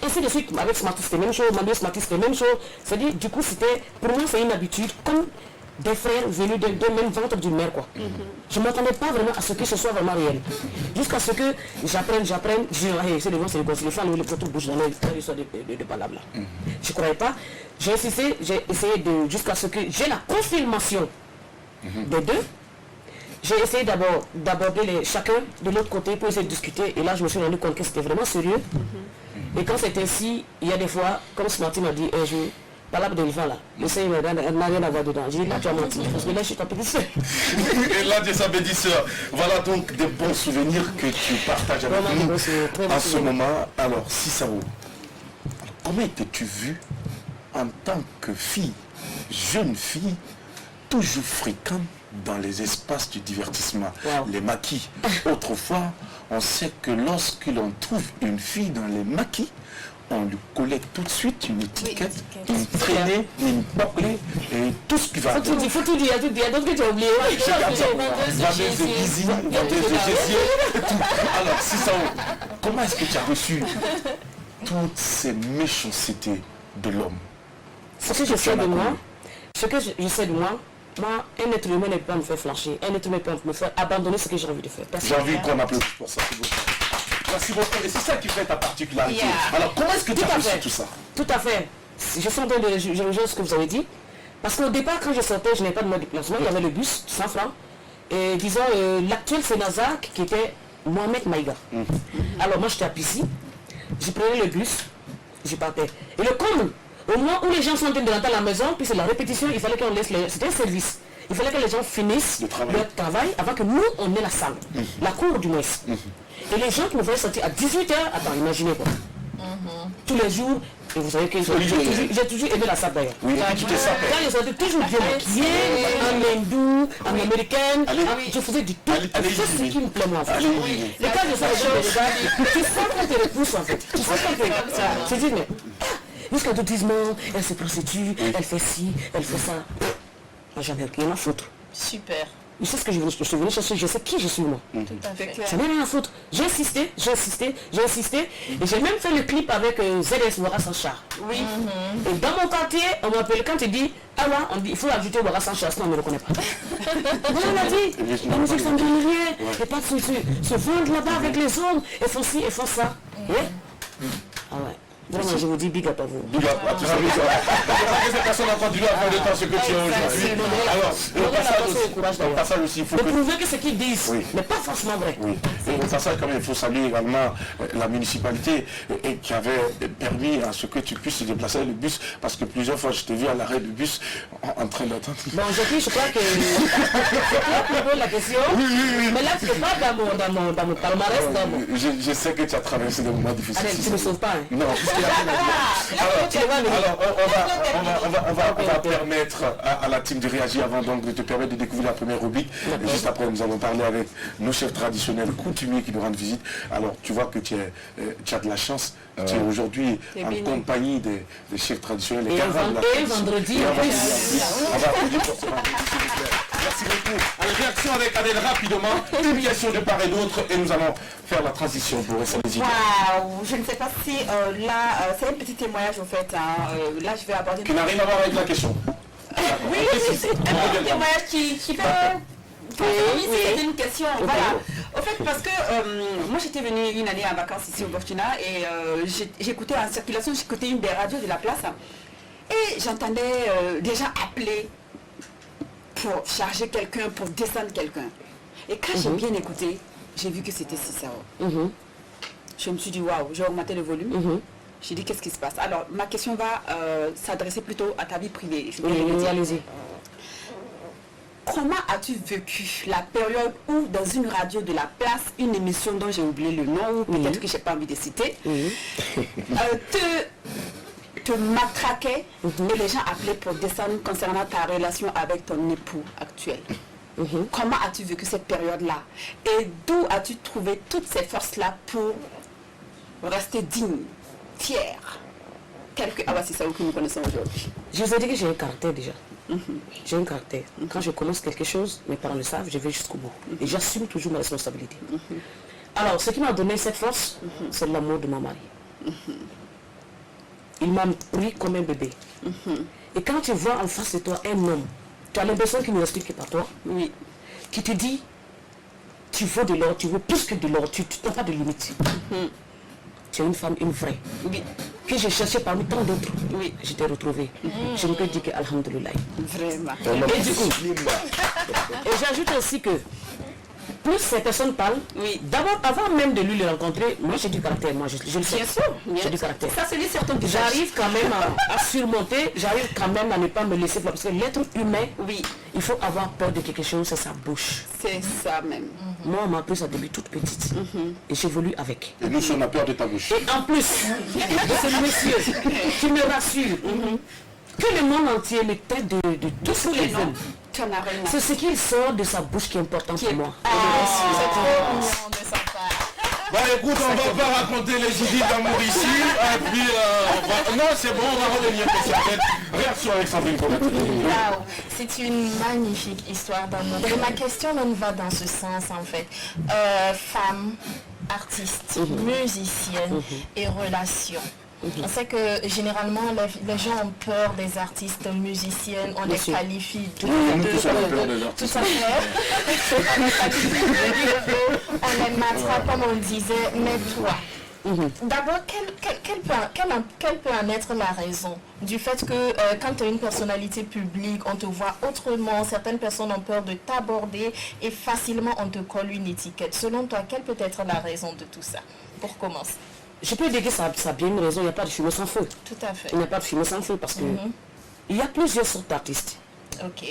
ainsi de suite, avec Smartis c'était la même chose, Mando Smartis c'était la même chose. C'est-à-dire, du coup, c'était, pour moi c'est une habitude, comme des frères venus de même ventre d'une mère, quoi. Je ne m'attendais pas vraiment à ce que ce soit vraiment réel. Jusqu'à ce que j'apprenne, je dis, hey, c'est le bon, c'est le bon, c'est le fan, le truc bouge dans l'histoire de blabla. Je ne croyais pas. J'ai essayé jusqu'à ce que j'ai la confirmation des deux. J'ai essayé d'aborder chacun de l'autre côté pour essayer de discuter. Et là, je me suis rendu compte que c'était vraiment sérieux. Et quand c'est ainsi, il y a des fois, comme Smarty m'a dit un jour, palabre de l'enfant là. Le Seigneur n'a rien à voir dedans. J'ai dit là tu as menti, parce que là je suis ta petite soeur. Et là, tu es sa petite sœur. Voilà donc des bons souvenirs que tu partages avec Vraiment, nous en ce moment. Alors, Cissao, comment étais-tu vue en tant que fille, jeune fille, toujours fréquente dans les espaces du divertissement, les maquis? Autrefois, on sait que lorsque l'on trouve une fille dans les maquis, on lui collait tout de suite une étiquette, une traînée, une bouclée et tout ce qui va. Faut tout dire, il y a d'autres que tu as oublié. Vendeuse de cuisine, vendeuse de gésier, tout. Alors, Cissao, comment est-ce que tu as reçu toutes ces méchancetés de l'homme? Ce que je sais de moi, moi, un être humain ne peut pas me faire flancher, un être humain peut me faire abandonner ce que j'ai envie de faire. J'ai envie qu'on applaudisse pour ça, c'est beau. Merci beaucoup, et c'est ça qui fait ta particularité. Alors, comment est-ce que tu as reçu tout ça? Tout à fait. Je suis en train de rejoindre ce que vous avez dit. Parce qu'au départ, quand je sortais, je n'avais pas de mode de déplacement. Il y avait le bus, 100 francs. Et disons, l'actuel Sénazak qui était Mohamed Maïga. Alors moi, j'étais à Pissy. Je prenais le bus, je partais. Et le comble, au moment où les gens sont en train de rentrer à la maison, puis c'est la répétition, il fallait qu'on laisse les... C'était un service. Il fallait que les gens finissent leur travail avant que nous, on ait la salle. La cour du moins. Et les gens qui me voyaient sortir à 18h, attends, imaginez quoi. Tous les jours, et vous savez que j'ai toujours aimé la salle d'ailleurs. Oui, tu t'es sapé. Quand je sortais toujours bien maquillée, en hindou, en américaine, je faisais du tout. C'est ce qui me plaît moi en fait. Et quand je sortais, tu sens qu'on te repousse en fait. Tu sens qu'on te comme ça. Tu dis mais, jusqu'à te disent non, elle se prostitue, elle fait ci, elle fait ça. Moi j'en ai rien à foutre. Super. Je sais ce que je suis venu chercher, je sais qui je suis moi. Tout à fait. J'en ai rien à foutre. J'ai insisté. Et j'ai même fait le clip avec ZS Wara Sanchar. Oui. Et dans mon quartier, on m'appelle quand il dit ah ouais, on dit il faut ajouter Wara Sanchar, sinon on ne le reconnaît pas. Voilà, on a dit, la musique ça ne donne rien. Il n'y a pas de se vendre là-bas avec les hommes. Et font ci, et font ça. Ah ouais. Vraiment, je vous dis big up à vous. Big up, tu sais, cette personne a continué à faire de temps ce que tu es aujourd'hui. Alors, au passage aussi, il faut de prouver que ce qu'ils disent n'est pas forcément vrai. Oui, et au passage, quand même, il faut saluer également la municipalité qui avait permis à ce que tu puisses te déplacer avec le bus, parce que plusieurs fois, je t'ai vu à l'arrêt du bus en train d'attendre. Bon, je crois que c'est là la question. Oui. Mais là, tu n'es pas dans mon palmarès. Je sais que tu as traversé des moments difficiles. Allez, tu ne me sauves pas. Non, alors, on va permettre à la team de réagir avant donc de te permettre de découvrir la première rubrique. Juste après, nous allons parler avec nos chefs traditionnels coutumiers qui nous rendent visite. Alors, tu vois que tu as de la chance. Tu es aujourd'hui en compagnie des chefs traditionnels. Et vendredi, en plus. On va applaudir pour ce vendredi, s'il vous plaît. Merci beaucoup. Alors, réaction avec Adèle rapidement. Humiliation de part et d'autre. Et nous allons faire la transition pour essayer de Waouh, je ne sais pas si là, c'est un petit témoignage au fait. Là, je vais aborder... Qui n'a rien à voir avec la question. Oui, c'est un petit témoignage qui fait... C'est une question, voilà. Au fait, parce que moi j'étais venue une année en vacances ici au Burkina et j'écoutais en circulation, j'écoutais une des radios de la place et j'entendais des gens appeler pour charger quelqu'un, pour descendre quelqu'un. Et quand j'ai bien écouté, j'ai vu que c'était Cissao. Je me suis dit waouh, j'ai augmenté le volume. J'ai dit qu'est-ce qui se passe. Alors ma question va s'adresser plutôt à ta vie privée. Allez-y. Comment as-tu vécu la période où dans une radio de la place, une émission dont j'ai oublié le nom, ou peut-être que je n'ai pas envie de citer, te matraquait et les gens appelaient pour descendre concernant ta relation avec ton époux actuel? Comment as-tu vécu cette période-là? Et d'où as-tu trouvé toutes ces forces-là pour rester digne, fier? Ah bah c'est ça que nous connaissons aujourd'hui. Je vous ai dit que j'ai un caractère déjà. J'ai un caractère. Quand je commence quelque chose, mes parents le savent, je vais jusqu'au bout. Et j'assume toujours ma responsabilité. Alors, ce qui m'a donné cette force, c'est l'amour de mon mari. Il m'a pris comme un bébé. Et quand tu vois en face de toi un homme, tu as l'impression qu'il ne respire que par toi, qui te dit, tu veux de l'or, tu veux plus que de l'or, tu n'as pas de limite. Tu es une femme, une vraie. Que j'ai cherché parmi tant d'autres. Je t'ai retrouvée. Je ne peux dire que Alhamdulillah. Vraiment. Et du coup, et j'ajoute aussi que plus ces personnes parlent, d'abord, avant même de lui le rencontrer, moi j'ai du caractère, moi je le sais. Bien sûr, j'ai du caractère. Ça se lit sur ton visage. J'arrive quand même à surmonter, j'arrive quand même à ne pas me laisser faire. Parce que l'être humain, il faut avoir peur de quelque chose, c'est sa bouche. C'est ça même. Moi, on m'a appris ça depuis toute petite. Et j'évolue avec. Et nous, on a peur de ta bouche. Et en plus, de ce monsieur qui me rassure que le monde entier me traite de tous les hommes. C'est ce qu'il sort de sa bouche qui est important pour moi. C'est trop mignon de sa part. Bon écoute, on va pas raconter les idées d'amour ici. Et puis, non c'est bon, on va revenir sur certaines réactions avec Sandrine Colette. Wow, c'est une magnifique histoire d'amour. Et ma question même va dans ce sens en fait. Femme, artiste, musicienne et relations. On sait que généralement les gens ont peur des artistes musiciennes, on les qualifie de tout à fait. On les matera comme on disait, mais toi. D'abord, quelle peut en être la raison du fait que quand tu es une personnalité publique, on te voit autrement, certaines personnes ont peur de t'aborder et facilement on te colle une étiquette. Selon toi, quelle peut être la raison de tout ça? Pour commencer. Je peux dire que ça a bien une raison, il n'y a pas de fumée sans feu. Tout à fait. Il n'y a pas de fumée sans feu parce que il y a plusieurs sortes d'artistes.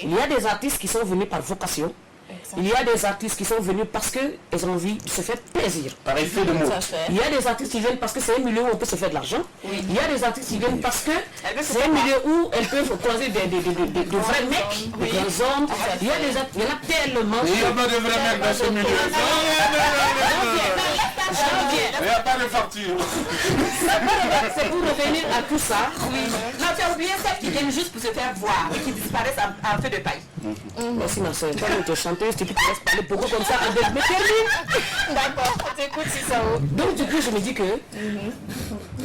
Il y a des artistes qui sont venus par vocation. Il y a des artistes qui sont venus parce qu'ils ont envie de se faire plaisir. Par effet de mots. Il y a des artistes qui viennent parce que c'est un milieu où on peut se faire de l'argent. Il y a des artistes qui viennent parce que c'est un milieu où elles peuvent croiser de vrais mecs, de grands hommes. Il y en a tellement. Il n'y a pas de vrais mecs dans ce milieu. Il n'y a pas de facture. C'est pour revenir à tout ça. Non, tu as oublié celles qui viennent juste pour se faire voir et qui disparaissent à un feu de paille. Merci ma soeur, toi tu es chanteuse, tu peux te laisser parler beaucoup comme ça, mais termine. D'accord, on t'écoute si ça va. Donc du coup je me dis que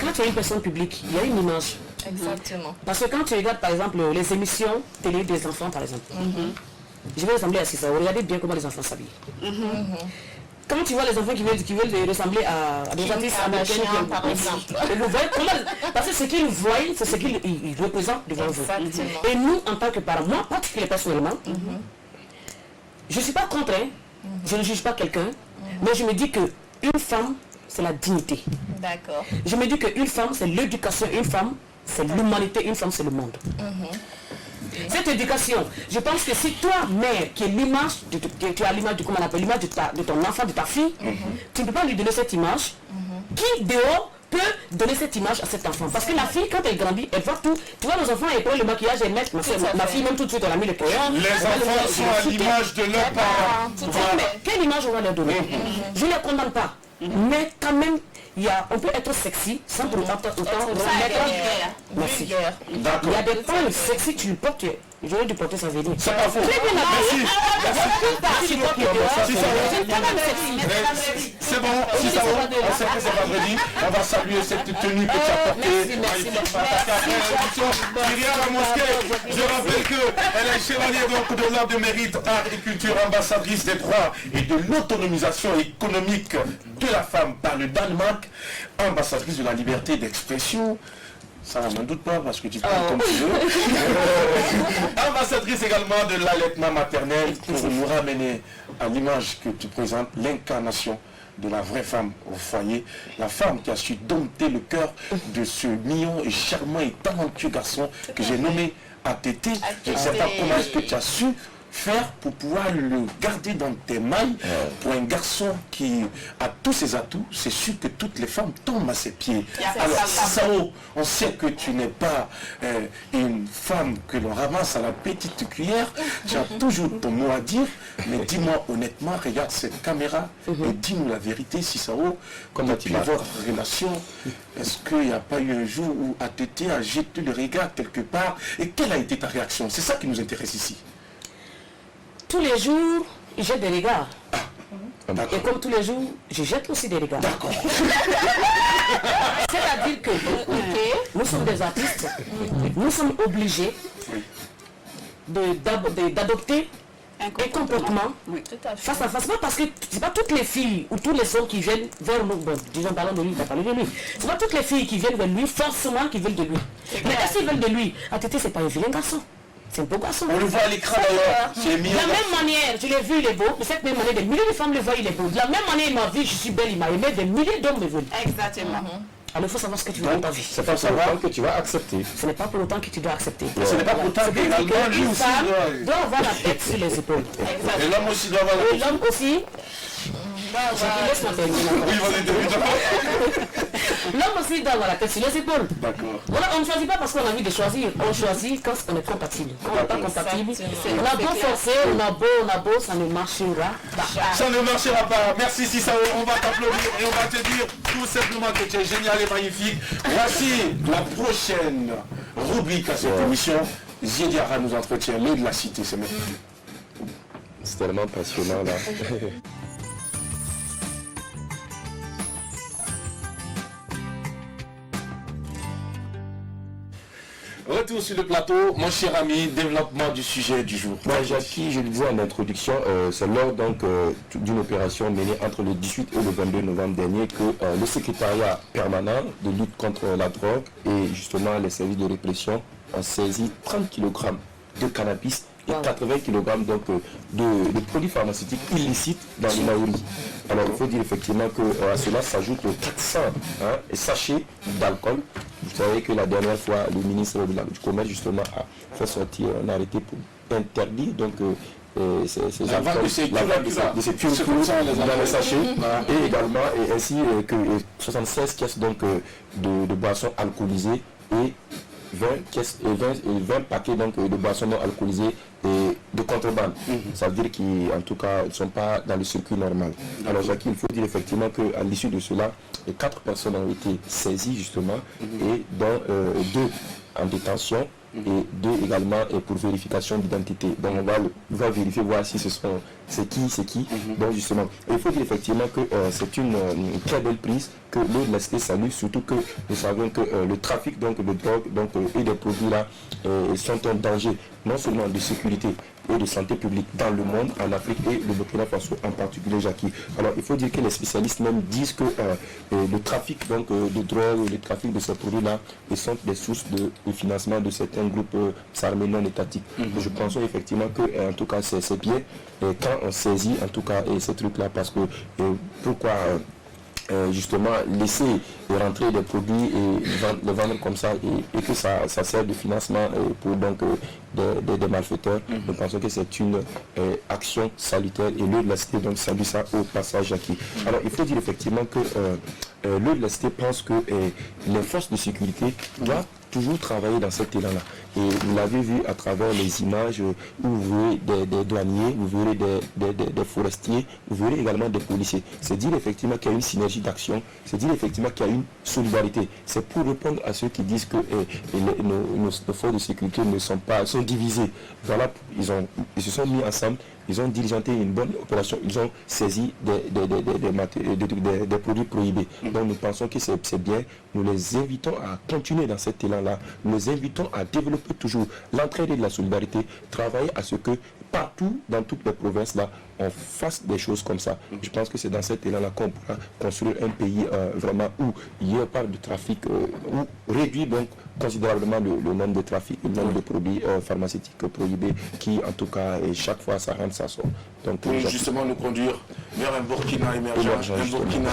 quand tu es une personne publique, il y a une image. Exactement. Parce que quand tu regardes par exemple les émissions télé des enfants par exemple, je vais ressembler à Cissao, regardez bien comment les enfants s'habillent. Quand tu vois les enfants qui veulent ressembler à des artistes américains, par exemple. Parce que ce qu'ils voient, c'est ce qu'ils représentent devant vous. Et nous, en tant que parents, moi particulièrement personnellement, je ne suis pas contre, je ne juge pas quelqu'un, mais je me dis qu'une femme, c'est la dignité. D'accord. Je me dis qu'une femme, c'est l'éducation, une femme, c'est l'humanité, une femme, c'est le monde. Cette éducation, je pense que si toi, mère, qui est l'image, tu as l'image de comment on appelle l'image de ton enfant, de ta fille, tu ne peux pas lui donner cette image. Qui dehors peut donner cette image à cet enfant? Parce que la fille, quand elle grandit, elle voit tout. Tu vois, nos enfants, ils prennent le maquillage, elles mettent. Ma fille, même tout de suite, elle a mis le crayon. Les enfants sont à l'image de leurs parents. Mais quelle image on va leur donner? Je ne les condamne pas. Mais quand même, on peut être sexy sans pour autant Merci. Il y a des femmes sexy, tu le portes, j'aurais dû porter ça veut dire. C'est pas faux. C'est bon, si ça va, on sait que c'est vendredi. On va saluer cette tenue que tu as portée. Myriam Mosquée, je rappelle qu'elle est chevalier de l'ordre de mérite, art et culture, ambassadrice des droits et de l'autonomisation économique de la femme par le Danemark, ambassadrice de la liberté d'expression. Ça, on n'en doute pas parce que tu parles comme tu veux. Ambassadrice également de l'allaitement maternel pour nous ramener à l'image que tu présentes, l'incarnation de la vraie femme au foyer, la femme qui a su dompter le cœur de ce mignon et charmant et talentueux garçon que j'ai nommé ATT. Je ne sais pas comment est-ce que tu as su faire pour pouvoir le garder dans tes mailles. Pour un garçon qui a tous ses atouts, c'est sûr que toutes les femmes tombent à ses pieds. Alors Cissao, on sait que tu n'es pas une femme que l'on ramasse à la petite cuillère, tu as toujours ton mot à dire, mais dis-moi honnêtement, regarde cette caméra et dis-nous la vérité, Cissao, comment tu vois votre relation? Est-ce qu'il n'y a pas eu un jour où ATT a jeté le regard quelque part et quelle a été ta réaction? C'est ça qui nous intéresse ici. Tous les jours, il jette des regards. Et comme tous les jours, je jette aussi des regards. D'accord. C'est-à-dire que nous sommes des artistes, nous sommes obligés d'adopter un comportement face à face. Pas parce que c'est pas toutes les filles ou tous les hommes qui viennent vers nous, bon, disons parlons de lui, on va parler de lui. C'est pas toutes les filles qui viennent vers lui forcément qui veulent de lui. Mais est-ce qu'ils veulent de lui? ATT, c'est pas un vilain garçon. C'est un beau garçon. On le voit à l'écran d'ailleurs. De la même manière, je l'ai vu, il est beau. De cette même manière, des milliers de femmes le voient, il est beau. De la même manière, il m'a vu, je suis belle, il m'a aimé, des milliers d'hommes me veulent. Exactement. Alors il faut savoir ce que tu veux dans ta vie. C'est pas savoir que tu vas accepter. Ce n'est pas pour autant que tu dois accepter. Ce n'est pas pour autant Une femme doit avoir la tête sur les épaules. Et l'homme aussi doit avoir la Et l'homme aussi. Laisse-moi terminer. Oui, vas-y, L'homme aussi doit avoir la tête sur les épaules. D'accord. Voilà, on ne choisit pas parce qu'on a envie de choisir. On choisit quand on est compatible. Quand on n'est pas compatible, on a beau forcer, on a beau, ça ne marchera pas. Ça ne marchera pas. Merci Sissao, on va t'applaudir et on va te dire tout simplement que tu es génial et magnifique. Voici la prochaine rubrique à cette émission. Ziediara nous entretient, l'eau de la cité, c'est maintenant. C'est tellement passionnant là. Retour sur le plateau, mon cher ami, développement du sujet du jour. Jackie, je le disais en introduction, c'est lors donc d'une opération menée entre le 18 et le 22 novembre dernier que le secrétariat permanent de lutte contre la drogue et justement les services de répression ont saisi 30 kg de cannabis et 80 kg donc, de produits pharmaceutiques illicites dans le Naouri. Alors il faut dire effectivement qu'à cela s'ajoute 400 sachets d'alcool. Vous savez que la dernière fois, le ministre du Commerce justement a fait sortir un arrêté pour interdire donc ces alcools, la vente de ces purs dans les sachets et également et ainsi que 76 caisses donc de boissons alcoolisées et 20 paquets donc, de boissons non alcoolisées et de contrebande. Ça veut dire qu'en tout cas, ils ne sont pas dans le circuit normal. Alors Jackie, il faut dire effectivement qu'à l'issue de cela, 4 personnes ont été saisies justement et dont 2 en détention et 2 également pour vérification d'identité. Donc on va vérifier, voir si c'est qui. Donc justement, il faut dire effectivement que c'est une très belle prise que l'eau de la cité salue, surtout que nous savons que le trafic donc, de drogue donc, et des produits là sont un danger, non seulement de sécurité et de santé publique dans le monde, en Afrique et le Burkina Faso en particulier, Jackie. Alors il faut dire que les spécialistes même disent que le trafic donc, de drogue, le trafic de ces produits-là sont des sources de financement de certains groupes armés non étatiques. Je pense effectivement que en tout cas c'est bien quand on saisit en tout cas ces trucs-là parce que pourquoi justement laisser rentrer des produits et les vendre comme ça et que ça sert de financement pour donc des malfaiteurs. Nous pensons que c'est une action salutaire et l'eau de la cité donc salue ça au passage Jackie. Alors il faut dire effectivement que l'eau de la cité pense que les forces de sécurité doivent toujours travailler dans cet élan-là. Et vous l'avez vu à travers les images où vous verrez des douaniers, vous verrez des forestiers, vous verrez également des policiers. C'est dire effectivement qu'il y a une synergie d'action, c'est dire effectivement qu'il y a une solidarité. C'est pour répondre à ceux qui disent que nos forces de sécurité sont divisées. Voilà, ils se sont mis ensemble, ils ont diligenté une bonne opération, ils ont saisi des produits prohibés. Donc nous pensons que c'est bien, nous les invitons à continuer dans cet élan-là, nous les invitons à développer toujours l'entraide et la solidarité, travailler à ce que partout, dans toutes les provinces là, on fasse des choses comme ça. Je pense que c'est dans cet élan-là qu'on pourra construire un pays vraiment où il y a pas de trafic, où réduire donc considérablement le nombre de trafic, le nombre de produits pharmaceutiques prohibés qui en tout cas chaque fois ça rentre, ça sort. Donc pour justement nous conduire vers un Burkina émergent, un Burkina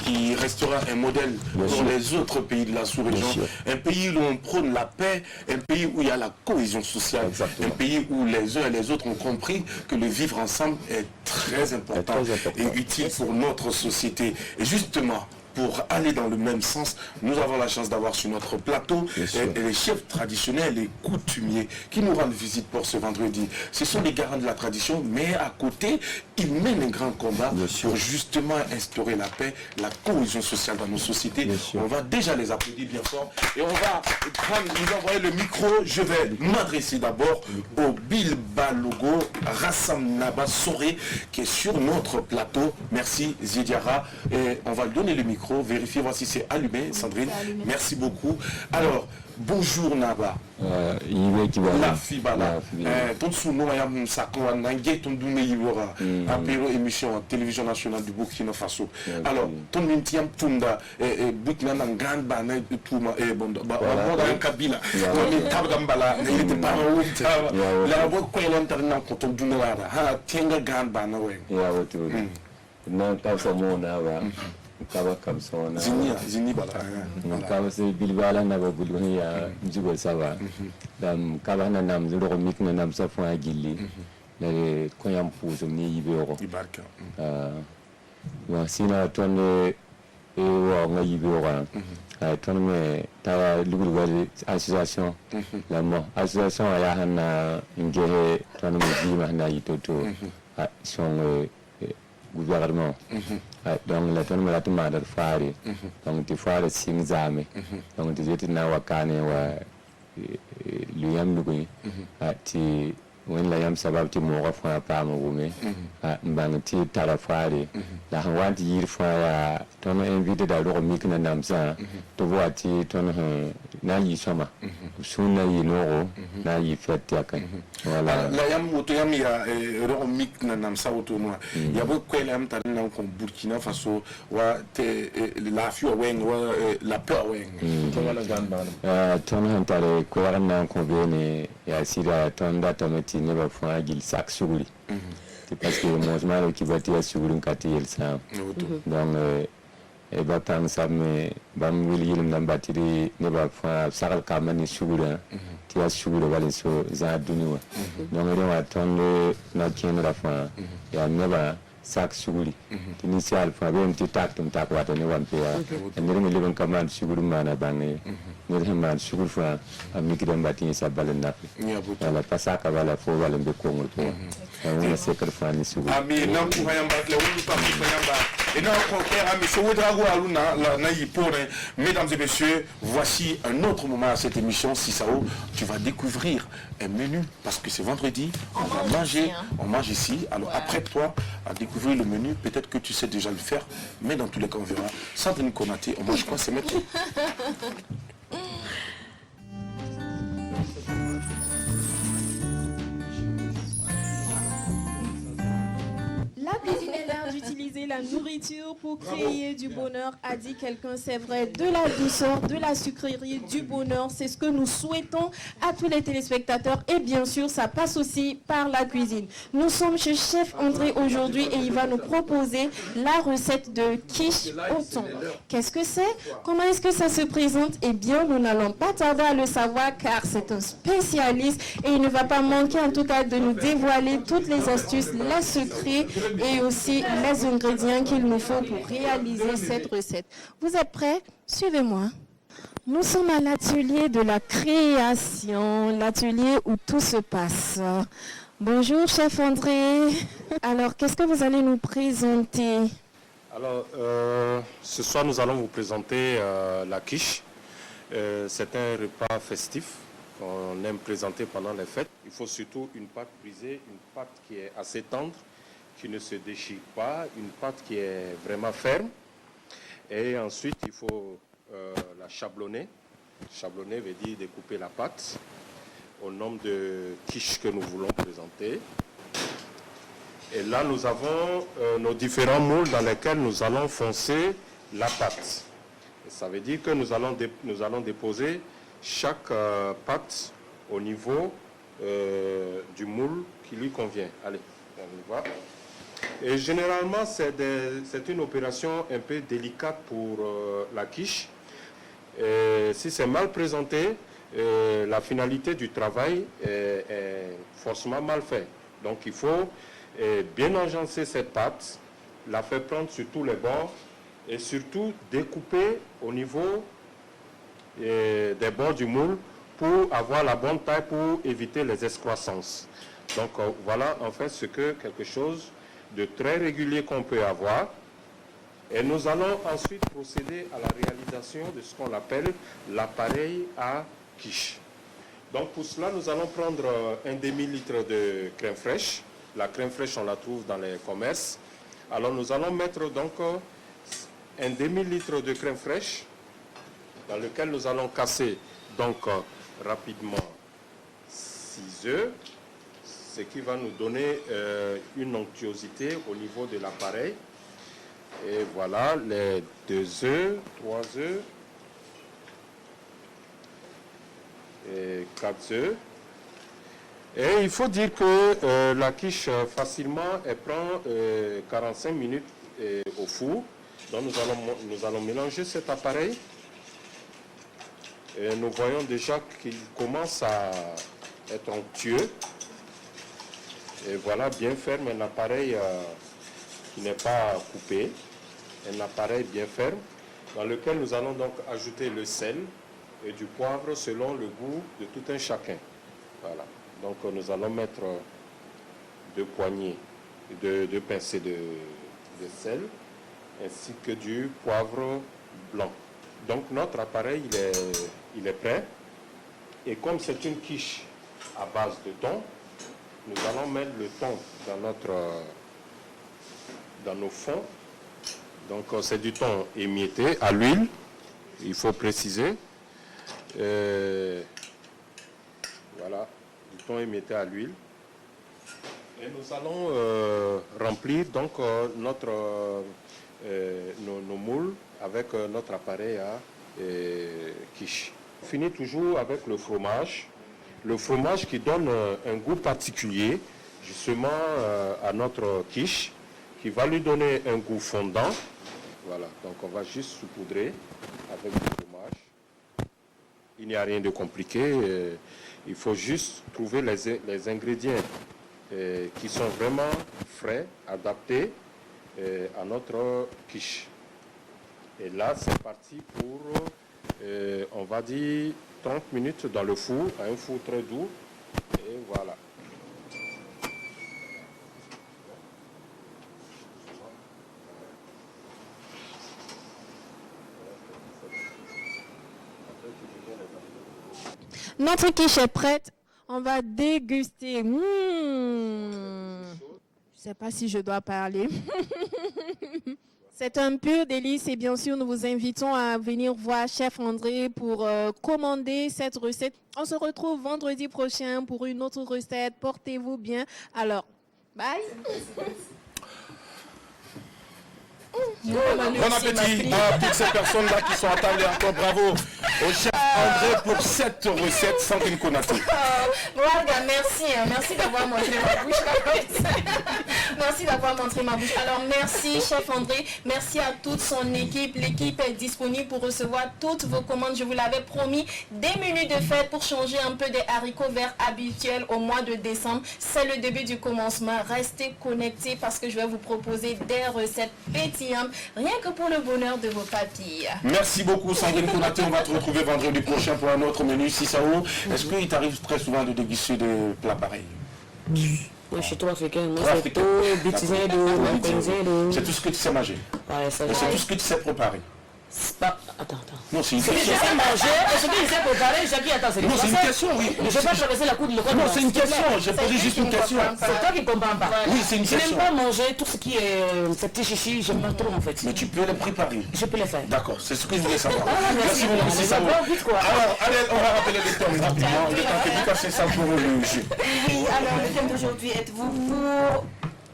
qui restera un modèle pour les autres pays de la sous-région, un pays où on prône la paix, un pays où il y a la cohésion sociale, un pays où les uns et les autres ont compris que le vivre ensemble est très important et utile pour notre société. Et justement, pour aller dans le même sens, nous avons la chance d'avoir sur notre plateau les chefs traditionnels, les coutumiers qui nous rendent visite pour ce vendredi. Ce sont les garants de la tradition, mais à côté, ils mènent un grand combat pour justement instaurer la paix, la cohésion sociale dans nos sociétés. On va déjà les applaudir bien fort et on va nous envoyer le micro. Je vais m'adresser d'abord au Bilba Logo Rassam Naba Soré qui est sur notre plateau. Merci Ziediara et on va lui donner le micro. micro, vérifiez, voir si c'est allumé, Sandrine. Merci beaucoup. Alors, bonjour Naba. La Fibala. Ton souno ayam sakwa nangé ton douné yibora. Apéro émission en télévision nationale du Burkina Faso. Alors, ton mintiam tunda Burkina nan grande bana touma bon ba un kabila. Ton kabgambala, il était pas en haut. La voix quoi l'interne quand ton douné là. Ha tienga grande bana ouais. Ya wato. Nan kabsa mo na ba. Kaba kamsona. Zini bala. Kaba se bilbala na ba bulgoni ya mjigol sawa. Dam kaba na nam zuro mik na nam sa fon agili. Na ko yam puzo ni yibero. Ibarka. Wa sina tonne e wa nga yibero. Tonne me ta lugul wal association. La mo association ya hana ngehe tonne me jima na yitoto. Son gouvernement. Donc la tonne me la tuma dar fari. Donc ti fari sim zame. Donc ti jeti na wakane wa luyam lugui. Ti wen la yam sabab ti mo fa pa mo wume. Mbang ti tara fari. La hanwanti yir fa ya tonne invité da ro mikna namsa. To voati tonne na yi soma. Sunna yi noro na yi fête yakan. Voilà. La yam woto yam ya ro mikna namsa woto no. Ya bo kwela yam tan na ko Burkina Faso wa te la fio wen wa la peur wen. To wala gamba. Tonne hantare kwela na ko bene ya sira tonne da tomati ne ba fa gil sak suguri. Parce que moi je m'arrête qui va tirer sur une catégorie ça. Donc et ba tan samme bam wil yilim nan batiri ne ba fa sakal kamani sugura. Tia sugura wala so za duniwa. Donc re wa ton na ken ra fa ya ne ba sak suguri. Initial fa be mti tak tum tak wata ne wan pe ya. Ne re mi liban kaman suguru mana bangi. Ne re man suguru fa amikidam batini sa balen na. Wala pasaka wala fo wala be ko ngul ko. On sait que le fan est souvent. Ami, non, tu vas y avoir le ou pas et non, ami, ce Ouedrago Aluna, la Naïpone. Mesdames et messieurs, voici un autre moment à cette émission, Sisao. Tu vas découvrir un menu parce que c'est vendredi. On va manger, on mange ici. Alors après toi, à découvrir le menu, peut-être que tu sais déjà le faire, mais dans tous les cas, on verra. Sandrine Konaté, on mange quoi, c'est maintenant? La cuisine est l'art d'utiliser la nourriture pour créer du bonheur, a dit quelqu'un, c'est vrai, de la douceur, de la sucrerie, du bonheur, c'est ce que nous souhaitons à tous les téléspectateurs et bien sûr, ça passe aussi par la cuisine. Nous sommes chez Chef André aujourd'hui et il va nous proposer la recette de quiche au thon. Qu'est-ce que c'est? Comment est-ce que ça se présente? Eh bien, nous n'allons pas tarder à le savoir car c'est un spécialiste et il ne va pas manquer en tout cas de nous dévoiler toutes les astuces, les secrets et aussi les ingrédients qu'il nous faut pour réaliser cette recette. Vous êtes prêts? Suivez-moi. Nous sommes à l'atelier de la création, l'atelier où tout se passe. Bonjour, Chef André. Alors, qu'est-ce que vous allez nous présenter? Alors, ce soir, nous allons vous présenter la quiche. C'est un repas festif qu'on aime présenter pendant les fêtes. Il faut surtout une pâte brisée, une pâte qui est assez tendre, qui ne se déchire pas, une pâte qui est vraiment ferme. Et ensuite, il faut la chablonner. Chablonner veut dire découper la pâte au nombre de quiches que nous voulons présenter. Et là, nous avons nos différents moules dans lesquels nous allons foncer la pâte. Et ça veut dire que nous allons déposer chaque pâte au niveau du moule qui lui convient. Allez, on y va. Et généralement, c'est une opération un peu délicate pour la quiche. Et si c'est mal présenté, la finalité du travail est forcément mal faite. Donc il faut bien enjancer cette pâte, la faire prendre sur tous les bords et surtout découper au niveau des bords du moule pour avoir la bonne taille pour éviter les excroissances. Donc voilà en fait quelque chose de très régulier qu'on peut avoir. Et nous allons ensuite procéder à la réalisation de ce qu'on appelle l'appareil à quiche. Donc pour cela, nous allons prendre un demi-litre de crème fraîche. La crème fraîche, on la trouve dans les commerces. Alors nous allons mettre donc un demi-litre de crème fraîche dans lequel nous allons casser donc rapidement 6 œufs, ce qui va nous donner une onctuosité au niveau de l'appareil. Et voilà les 2 œufs, 3 œufs et 4 œufs. Et il faut dire que la quiche facilement elle prend 45 minutes au four. Donc nous allons mélanger cet appareil. Et nous voyons déjà qu'il commence à être onctueux. Et voilà, bien ferme, un appareil qui n'est pas coupé. Un appareil bien ferme dans lequel nous allons donc ajouter le sel et du poivre selon le goût de tout un chacun. Voilà. Donc nous allons mettre 2 poignées, 2 pincées de sel ainsi que du poivre blanc. Donc notre appareil il est prêt. Et comme c'est une quiche à base de thon, nous allons mettre le thon dans nos fonds. Donc c'est du thon émietté à l'huile, il faut préciser. Voilà, du thon émietté à l'huile. Et nous allons remplir donc nos moules avec notre appareil à quiche. On finit toujours avec le fromage. Le fromage qui donne un goût particulier justement à notre quiche, qui va lui donner un goût fondant. Voilà, donc on va juste saupoudrer avec du fromage. Il n'y a rien de compliqué. Il faut juste trouver les ingrédients qui sont vraiment frais, adaptés à notre quiche. Et là, c'est parti pour, on va dire, 30 minutes dans le four, à un four très doux. Et voilà. Notre quiche est prête. On va déguster. Je ne sais pas si je dois parler. C'est un pur délice et bien sûr, nous vous invitons à venir voir Chef André pour commander cette recette. On se retrouve vendredi prochain pour une autre recette. Portez-vous bien. Alors, bye. Bon appétit à toutes ces personnes-là qui sont à table et encore bravo au chef André pour cette recette Sandrine Konaté. Voilà, merci d'avoir montré ma bouche. Merci d'avoir montré ma bouche. Alors merci chef André, merci à toute son équipe. L'équipe est disponible pour recevoir toutes vos commandes. Je vous l'avais promis, des menus de fête pour changer un peu des haricots verts habituels au mois de décembre. C'est le début du commencement. Restez connectés parce que je vais vous proposer des recettes pétillantes, rien que pour le bonheur de vos papilles. Merci beaucoup Sandrine Konaté. On va te retrouver vendredi prochain pour un autre menu. Sissao, est-ce qu'il t'arrive très souvent de déguster des plats pareils? Moi je suis trop africain, moi c'est tout, bêtisé d'eau, c'est tout ce que tu sais manger. Ouais, ça, c'est tout ce que tu sais préparer. Pas... Attends. Non, c'est une question. Ce que je sais manger, ce que je sais préparer, Jackie, attends, c'est non, c'est une question, oui. Je ne vais pas traverser la cour de l'école. Non, c'est une question, j'ai posé juste une question. C'est toi qui ne comprends pas. Oui, c'est une question. Je n'aime pas manger tout ce qui est ces petits chichis, j'aime pas trop en fait. Mais tu peux les préparer. Je peux les faire. D'accord, c'est ce que je voulais savoir. Merci beaucoup. Alors, allez, on va rappeler les thèmes rapidement. Le temps que vous passez ça pour le jeu. Oui, alors le thème d'aujourd'hui, êtes-vous pour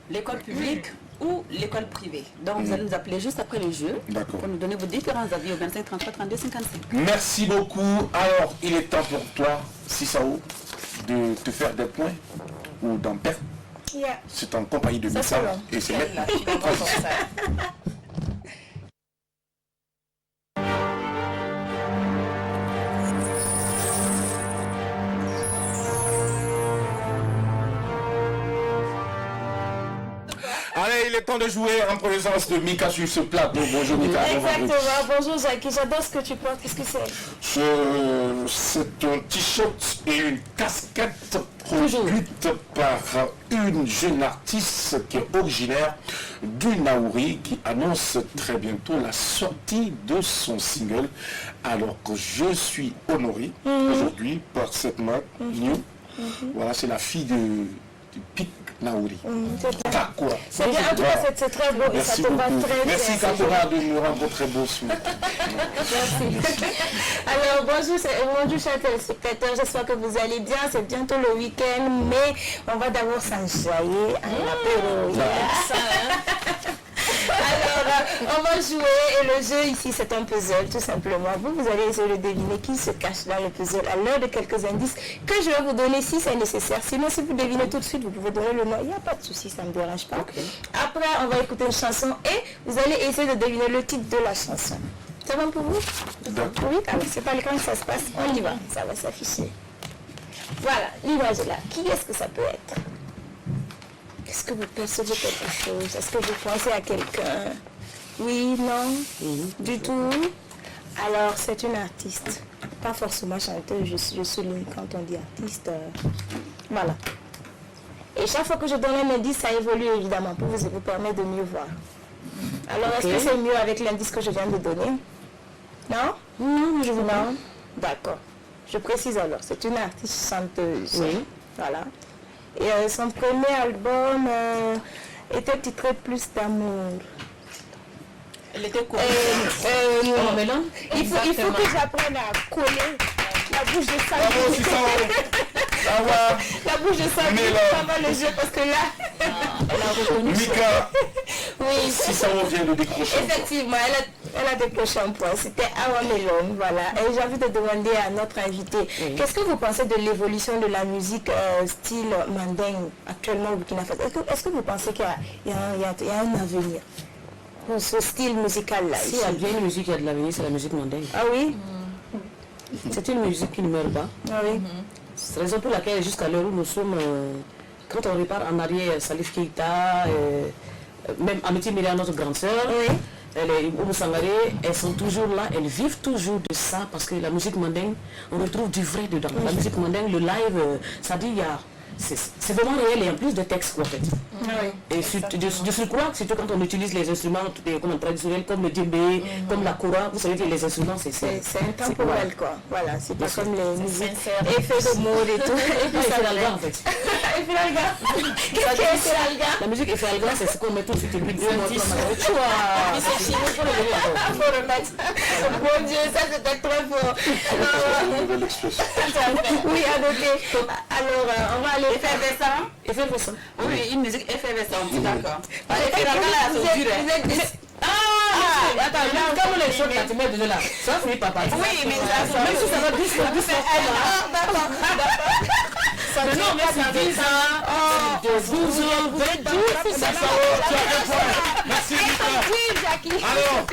l'école publique ou l'école privée? Donc vous allez nous appeler juste après le jeu pour nous donner vos différents avis au 25 33 32 55. Merci beaucoup. Alors, il est temps pour toi, Sissao, de te faire des points ou d'en perdre. Yeah. C'est en compagnie de Missa et c'est maintenant. Allez, il est temps de jouer en présence de Mika sur ce plateau. Bonjour Mika. Exactement. Bonjour Jackie, j'adore ce que tu portes. Qu'est-ce que c'est? C'est un t-shirt et une casquette produite par une jeune artiste qui est originaire du Naouri qui annonce très bientôt la sortie de son single. Alors que je suis honoré aujourd'hui par cette marque New. Voilà, c'est la fille du Pic Naouri. D'accord. C'est bien, en tout cas, c'est très beau et ça te va très bien. Merci Kakora de nous rendre très beau sous. Merci. Alors bonjour chers téléspectateurs, j'espère que vous allez bien, c'est bientôt le week-end, mais on va d'abord s'enjailler à l'apéro. Alors, on va jouer et le jeu ici c'est un puzzle tout simplement. Vous allez essayer de deviner qui se cache dans le puzzle à l'heure de quelques indices que je vais vous donner si c'est nécessaire. Sinon, si vous devinez tout de suite, vous pouvez donner le nom. Il n'y a pas de souci, ça ne me dérange pas. Okay. Après, on va écouter une chanson et vous allez essayer de deviner le titre de la chanson. C'est bon pour vous? Oui, alors c'est pas le quand ça se passe. On y va, ça va s'afficher. Voilà, l'image est là. Qui est-ce que ça peut être? Est-ce que vous percevez quelque chose? Est-ce que vous pensez à quelqu'un? Oui, non, du tout. Alors, c'est une artiste. Pas forcément chanteuse, je souligne quand on dit artiste. Voilà. Et chaque fois que je donne un indice, ça évolue évidemment pour vous permettre de mieux voir. Alors, est-ce que c'est mieux avec l'indice que je viens de donner? Non? Non, je vous demande. D'accord. Je précise alors, c'est une artiste chanteuse. Oui. Voilà. Et son premier album était titré Plus d'amour. Elle était quoi? Il faut que j'apprenne à coller la bouche de ça. La bouche de ça, ça va le jeu parce que là, elle a reconnu. Mika, oui. Si ça revient de décrocher. Effectivement, elle a décroché un point. C'était Awa Melon, voilà. Et j'ai envie de demander à notre invité, qu'est-ce que vous pensez de l'évolution de la musique style mandingue actuellement au Burkina Faso? Est-ce que vous pensez qu'il y a un avenir pour ce style musical-là? Si il y a bien une musique qui a de l'avenir, c'est la musique mandingue. Ah oui? C'est une musique qui ne meurt pas. Ah oui. C'est la raison pour laquelle jusqu'à l'heure où nous sommes, quand on repart en arrière, Salif Keita, même Amity Myriam, notre grande sœur, Oumou Sangaré, elles sont toujours là, elles vivent toujours de ça parce que la musique mandingue, on retrouve du vrai dedans. La musique mandingue, le live, ça dit, il y a... C'est vraiment réel et en plus de texte en fait. Et de surcroît, surtout quand on utilise les instruments traditionnels comme le djembé, comme la kora, vous savez que les instruments c'est intemporel quoi. Voilà, c'est pas comme les musiques effets de mode et tout. Et puis ça l'alga en fait. Qu'est-ce que c'est l'alga? La musique effet alga, c'est ce qu'on met tout de suite et puis deux mots. C'est chinois, faut remettre. Mon Dieu, ça c'était très fort. Oui, à noter. Alors, on va aller effervescent. Effervescent. Oui, une musique effervescente, d'accord. Attends, comme les choses là, tu mets dedans là, ça finit par partir. Oui, mais même si ça va 10 d'accord. Non, mais c'est 10 ans, 12 ans, 22, ça Merci Mika. Alors, on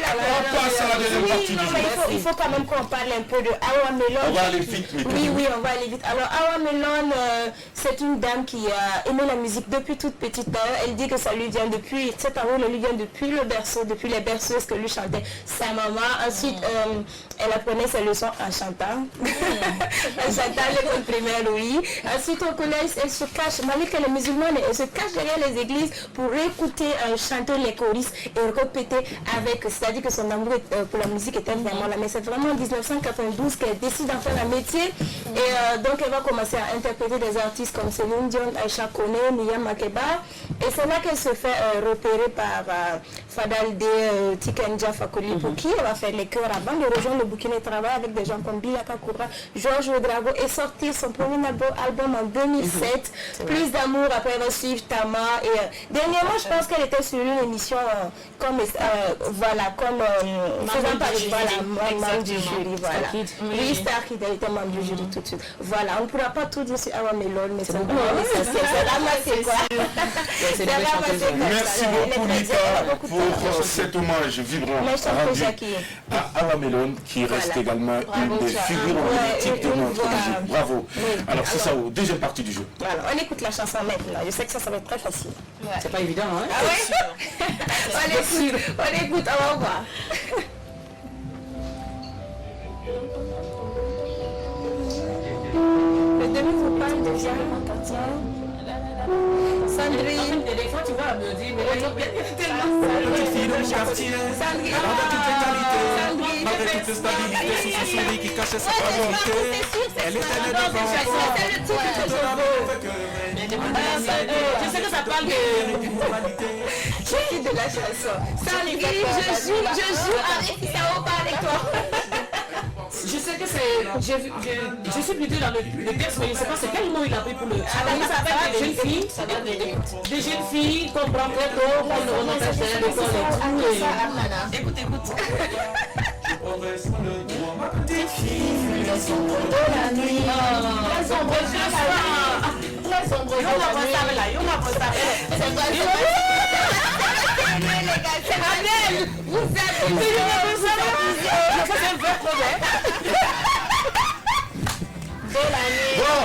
passe à la deuxième partie du jeu. Il faut quand même qu'on parle un peu de Awa Melon. On va aller vite, Mika. Oui, on va aller vite. Alors, Awa Melon, c'est une dame qui a aimé la musique depuis toute petite. Elle dit que ça lui vient depuis, cet amour lui vient depuis le berceau, depuis les berceuses que lui chantait sa maman. Ensuite, elle apprenait ses leçons en chantant. Elle chantait à l'école primaire, oui. Ensuite, au collège, elle se cache, malgré qu'elle est musulmane, elle se cache derrière les églises pour écouter chanter les choristes et répéter avec, c'est-à-dire que son amour pour la musique était vraiment là. Mais c'est vraiment en 1992 qu'elle décide d'en faire un métier. Et donc, elle va commencer à interpréter des artistes comme Céline Dion, Aïcha Kone, Miriam Makeba. Et c'est là qu'elle se fait repérer par Fadalde Tikenja Fakoli, pour qui elle va faire les chœurs avant de rejoindre le Burkina et travailler avec des gens comme Bilaka Koura, Georges Ouedraogo et sortir son premier album en 2007. Plus d'amour, après elle va suivre Tama. Et dernièrement, je pense qu'elle était sur une émission comme faisant partie membre du jury. Voilà. Oui, Star Kid, elle était membre du jury tout de suite. Voilà, on ne pourra pas tout dire sur Awa Melon, mais c'est beaucoup. C'est quoi? Merci beaucoup Mika pour cet hommage vibrant rendu à Awa Melon qui reste également une des figures politiques de notre région. Bravo. Alors c'est ça, deuxième partie du jeu. Voilà, on écoute la chanson maintenant. Je sais que ça va être très facile. C'est pas évident, hein? Ah ouais? On écoute, on va voir. Le demi vous parle de Jean Sandrine. Des fois, tu vois, elle me dit, mais elle est tellement petite fille de mon quartier, Sandrine. elle a toutes les qualités. Sandrine. malgré toute stabilité, sous son sourire qui cachait sa fragilité. Elle était née devant. Je sais que ça parle de la chanson. Ça, je joue avec Sao, pas avec toi. Je sais que c'est... Je suis plutôt dans le texte, mais je ne sais pas c'est quel mot il a pris pour le... Ça s'appelle des jeunes filles. Des jeunes filles qu'on prend très tôt, qu'on attache derrière l'école et tout. Écoute. Petite fille, les ombres de la nuit. Les ombres de la nuit. Les ombres de la nuit. C'est quoi ça? C'est Adèle. Vous êtes un vrai problème. De la nuit. Bon,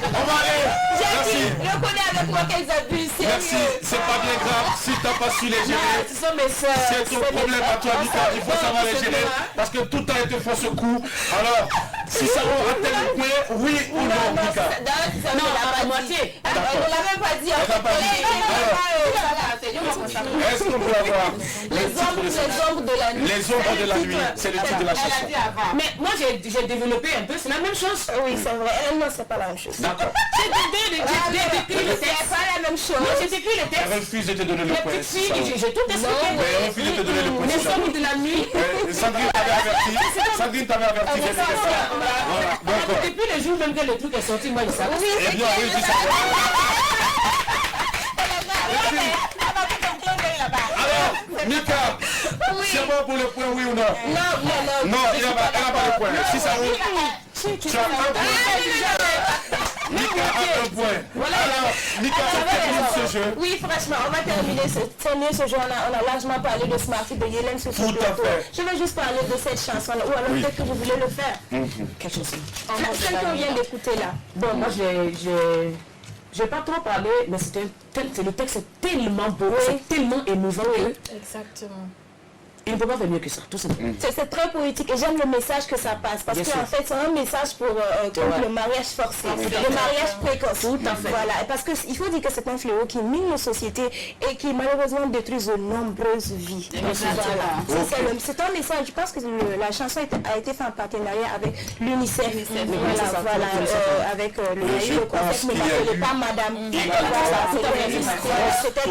on va aller. Merci. Je connais avec moi qu'elles abusent. Merci, c'est pas bien grave. Si t'as pas su les gérer, Ce sont mes soeurs. c'est ton problème à toi, Mika. Il faut savoir les gérer. Parce que tout a été fait ce coup. Alors, si ça va rater le point, oui ou non, Mika? Non, à moitié. On ne l'a même pas dit. Est-ce qu'on peut avoir les ombres de la nuit? Les ombres de la nuit, c'est le titre de la chanson. Mais moi j'ai développé un peu, c'est la même chose. Oui, c'est vrai. Non, c'est pas la même chose. D'accord. J'ai décrit le texte. C'est pas la même chose. Non, j'ai décrit le Elle texte. refuse de te donner le Les point. petites filles, j'ai tout expliqué. Mais elle refuse de te donner le point. Les ombres de la nuit. Sandrine t'avait averti. Sandrine t'avait averti. D'accord. Depuis le jour même que le truc est sorti, moi je savais. Eh bien, oui, tu sais. Alors, Mika, c'est bon pour le point, oui ou non? Non, il n'a pas le point. Si ça roule, tu as un point. Mika a un point. Alors, Mika, on termine ce jeu. Oui, franchement, on va terminer ce jeu. On a largement parlé de Smarty, de Yélène sur ce Tout à plateau. fait. Je veux juste parler de cette chanson-là, ou alors peut-être que vous voulez le faire. Quelle chanson? Celle qu'on vient d'écouter là. Bon, moi j'ai pas trop parlé, mais le texte est tellement beau, c'est tellement émouvant que Exactement. il ne peut pas faire mieux que ça, tout simplement. C'est très poétique et j'aime le message que ça passe parce qu'en fait c'est un message pour contre le mariage forcé, le mariage précoce. Tout à fait. Voilà, parce qu'il faut dire que c'est un fléau qui mine nos sociétés et qui malheureusement détruit de nombreuses vies. Voilà. C'est un message, je pense que la chanson a été faite en partenariat avec l'UNICEF. Voilà, avec le concept ne m'appelez pas madame. C'était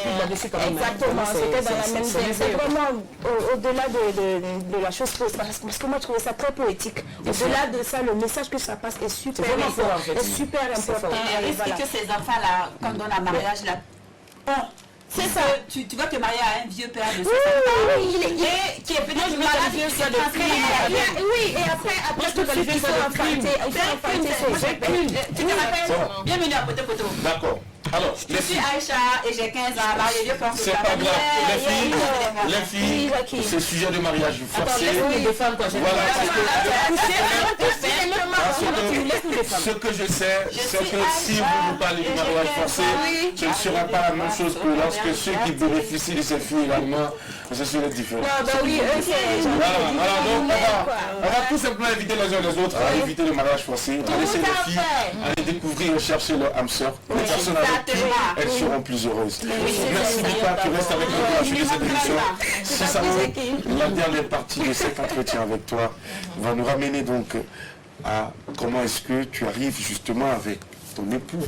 dans exactement, c'était dans la même veine. C'est vraiment au-delà de la chose, parce que moi je trouvais ça très poétique. Au-delà de ça, le message que ça passe est super important. Et est-ce que ces enfants-là, quand on donne un mariage, là, c'est ça. Tu vas te marier à un vieux père de 60 ans. Et qui est peut-être malade, qui est oui, et après tout de suite, il faut enfanter. Tu te rappelles? Bienvenue à Poto Poto. D'accord. Alors, je suis Aïcha et j'ai 15 ans. C'est pas grave. Les filles, c'est sujet de mariage forcé. Ce que je sais, c'est que si vous nous parlez du mariage forcé, ce ne sera pas la même chose que lorsque ceux qui bénéficient de ces filles également, ce serait différent. Donc on va tout simplement inviter les uns les autres à éviter le mariage forcé, à laisser les filles aller découvrir et chercher leur âme sœur, les personnes avec qui elles seront plus heureuses. Merci Mika, tu restes avec nous pour la suite de cette émission. Si ça vaut, la dernière partie de cet entretien avec toi va nous ramener donc à comment est-ce que tu arrives justement avec ton époux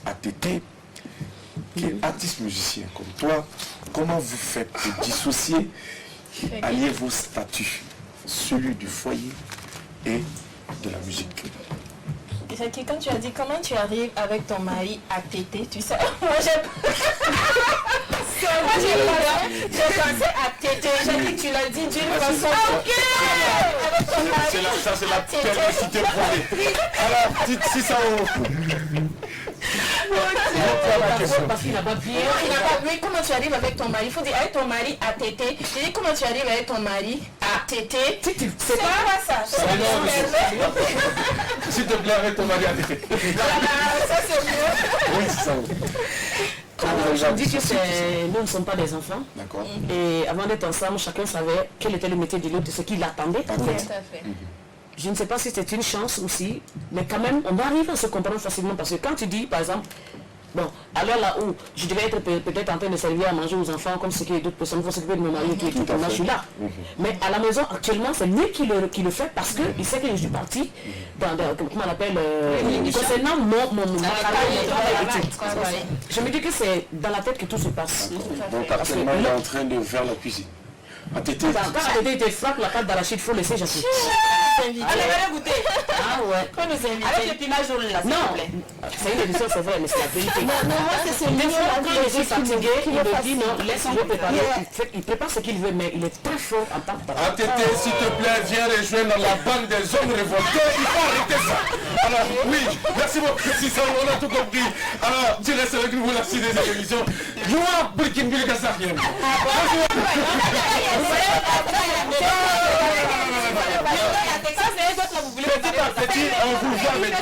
à Tété, qui est artiste musicien comme toi. Comment vous faites pour dissocier, allier vos statuts, celui du foyer et de la musique? Quand tu as dit comment tu arrives avec ton mari à Tété, tu sais, moi j'ai pensé à Tété, j'ai dit que tu l'as dit d'une façon. Ok. Ça c'est la perversité prouvée. Alors, si ça parce qu'il n'a pas bien. Il n'a pas vu. Comment tu arrives avec ton mari? Il faut dire avec ton mari à Tété. J'ai dit comment tu arrives avec ton mari à Tété. C'est pas ça. S'il te plaît, avec ton mari à Tété. Ça c'est mieux. Oui, c'est ça. Je dis que nous ne sommes pas des enfants. D'accord. Et avant d'être ensemble, chacun savait quel était le métier de l'autre, de ce qu'il attendait. Tout à fait. Je ne sais pas si c'est une chance aussi, mais quand même, on arrive à se comprendre facilement parce que quand tu dis, par exemple, Bon, alors là où je devais être peut-être en train de servir à manger aux enfants comme ce que d'autres personnes vont s'occuper de mon mari et tout, moi je suis là. Mais à la maison actuellement c'est lui qui le fait parce qu'il sait que je suis partie dans comment on appelle concernant mon travail. Je me dis que c'est dans la tête que tout se passe. Donc actuellement il est en train de faire la cuisine. Quand Atété te frappe la pâte d'arachide, il faut laisser j'attends. Allez, allez goûter. Ah ouais. Avec le pinage jaune là, s'il vous plaît. C'est une édition, c'est vrai, mais c'est la vérité. Non, moi c'est celui Des fois, quand je suis fatigué, il me dit non, laisse-le préparer. Il prépare ce qu'il veut, mais il est très fort en tant que parent. Atété, s'il te plaît, viens rejoindre la bande des hommes révoltés. Il faut arrêter ça. Alors, oui, merci beaucoup, Sissam, on a tout compris. Alors, tu restes avec nous pour la suite des émissions. Joua, Burkine Bilgassarien. Petit à petit, on vous voit venir.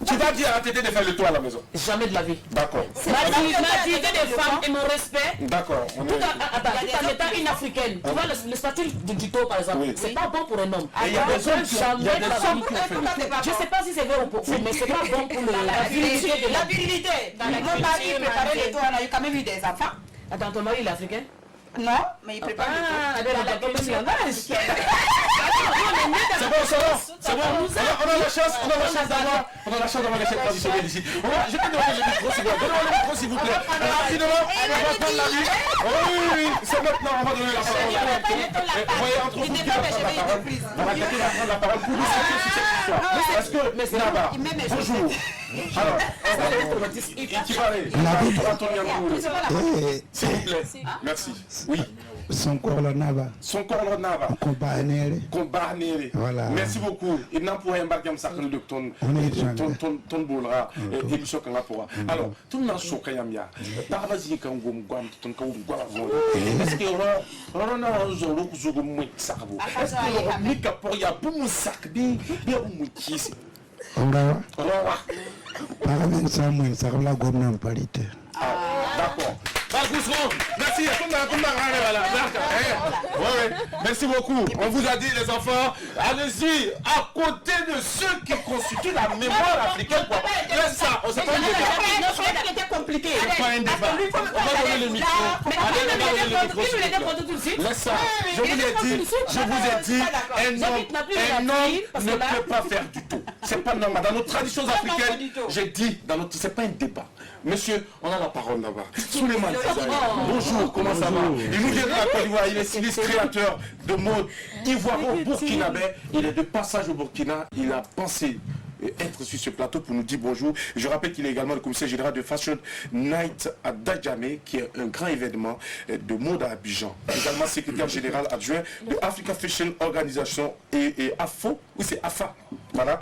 Tu vas dire à Tété de faire le tour à la maison. Jamais de la vie. D'accord. Ma dignité de femme et mon respect. D'accord. Tout en étant une africaine. Tu vois le statut du dos par exemple. C'est pas bon pour un homme. Il y a des hommes qui je sais pas si c'est vrai ou pas, mais c'est pas bon pour la virilité. La virilité. Mon mari préparait les toits, on a eu quand même eu des enfants. Attends, ton mari il est africain? Non, mais il prépare les toits. C'est bon, c'est bon. On a la chance d'avoir les chefs traditionnels ici. Je vais donner le micro, s'il vous plaît. Donnez-moi le micro, s'il vous plaît. Rapidement, on va prendre la vie. Oui, c'est maintenant, on va donner la parole. Voyez, entre vous, qui va prendre la parole. On va prendre la parole pour discuter sur cette histoire. Est-ce que, Naba, bonjour. Alors, qui va aller? S'il vous plaît. Merci. Oui. Son corps le Naba. Son corps le Naba. Combat Néré. Voilà. Merci beaucoup. Il n'a pas embarqué un sac de ton bolra et émission qu'on a pour. Alors, tout le monde choque Yamia. Tarvazi quand vous m'guam, ton est-ce que on a un zolo que je vous mets sabo? Est-ce que on met pour y a pour mon sac bien mon kiss? On va. Parlement ça moins ça la gomme parité. D'accord. Merci. Merci beaucoup. On vous a dit les enfants, allez-y à côté de ceux qui constituent la mémoire africaine. Laisse ça, c'est pas un débat. C'était compliqué. C'est pas un débat. On va donner le micro. Laisse ça. Je vous ai dit, un homme ne peut pas faire du tout. C'est pas normal. Dans nos traditions africaines, j'ai dit, c'est pas un débat. Monsieur, on a la parole là-bas. Souleymane Tizaï. Bonjour, comment ça va? Il nous vient de la Côte d'Ivoire, il est styliste créateur de mode ivoiro-burkinabé. Il est de passage au Burkina, il a pensé être sur ce plateau pour nous dire bonjour. Je rappelle qu'il est également le commissaire général de Fashion Night à Djamé, qui est un grand événement de mode à Abidjan. Également secrétaire général adjoint de Africa Fashion Organisation et AFO, oui c'est AFA. Voilà,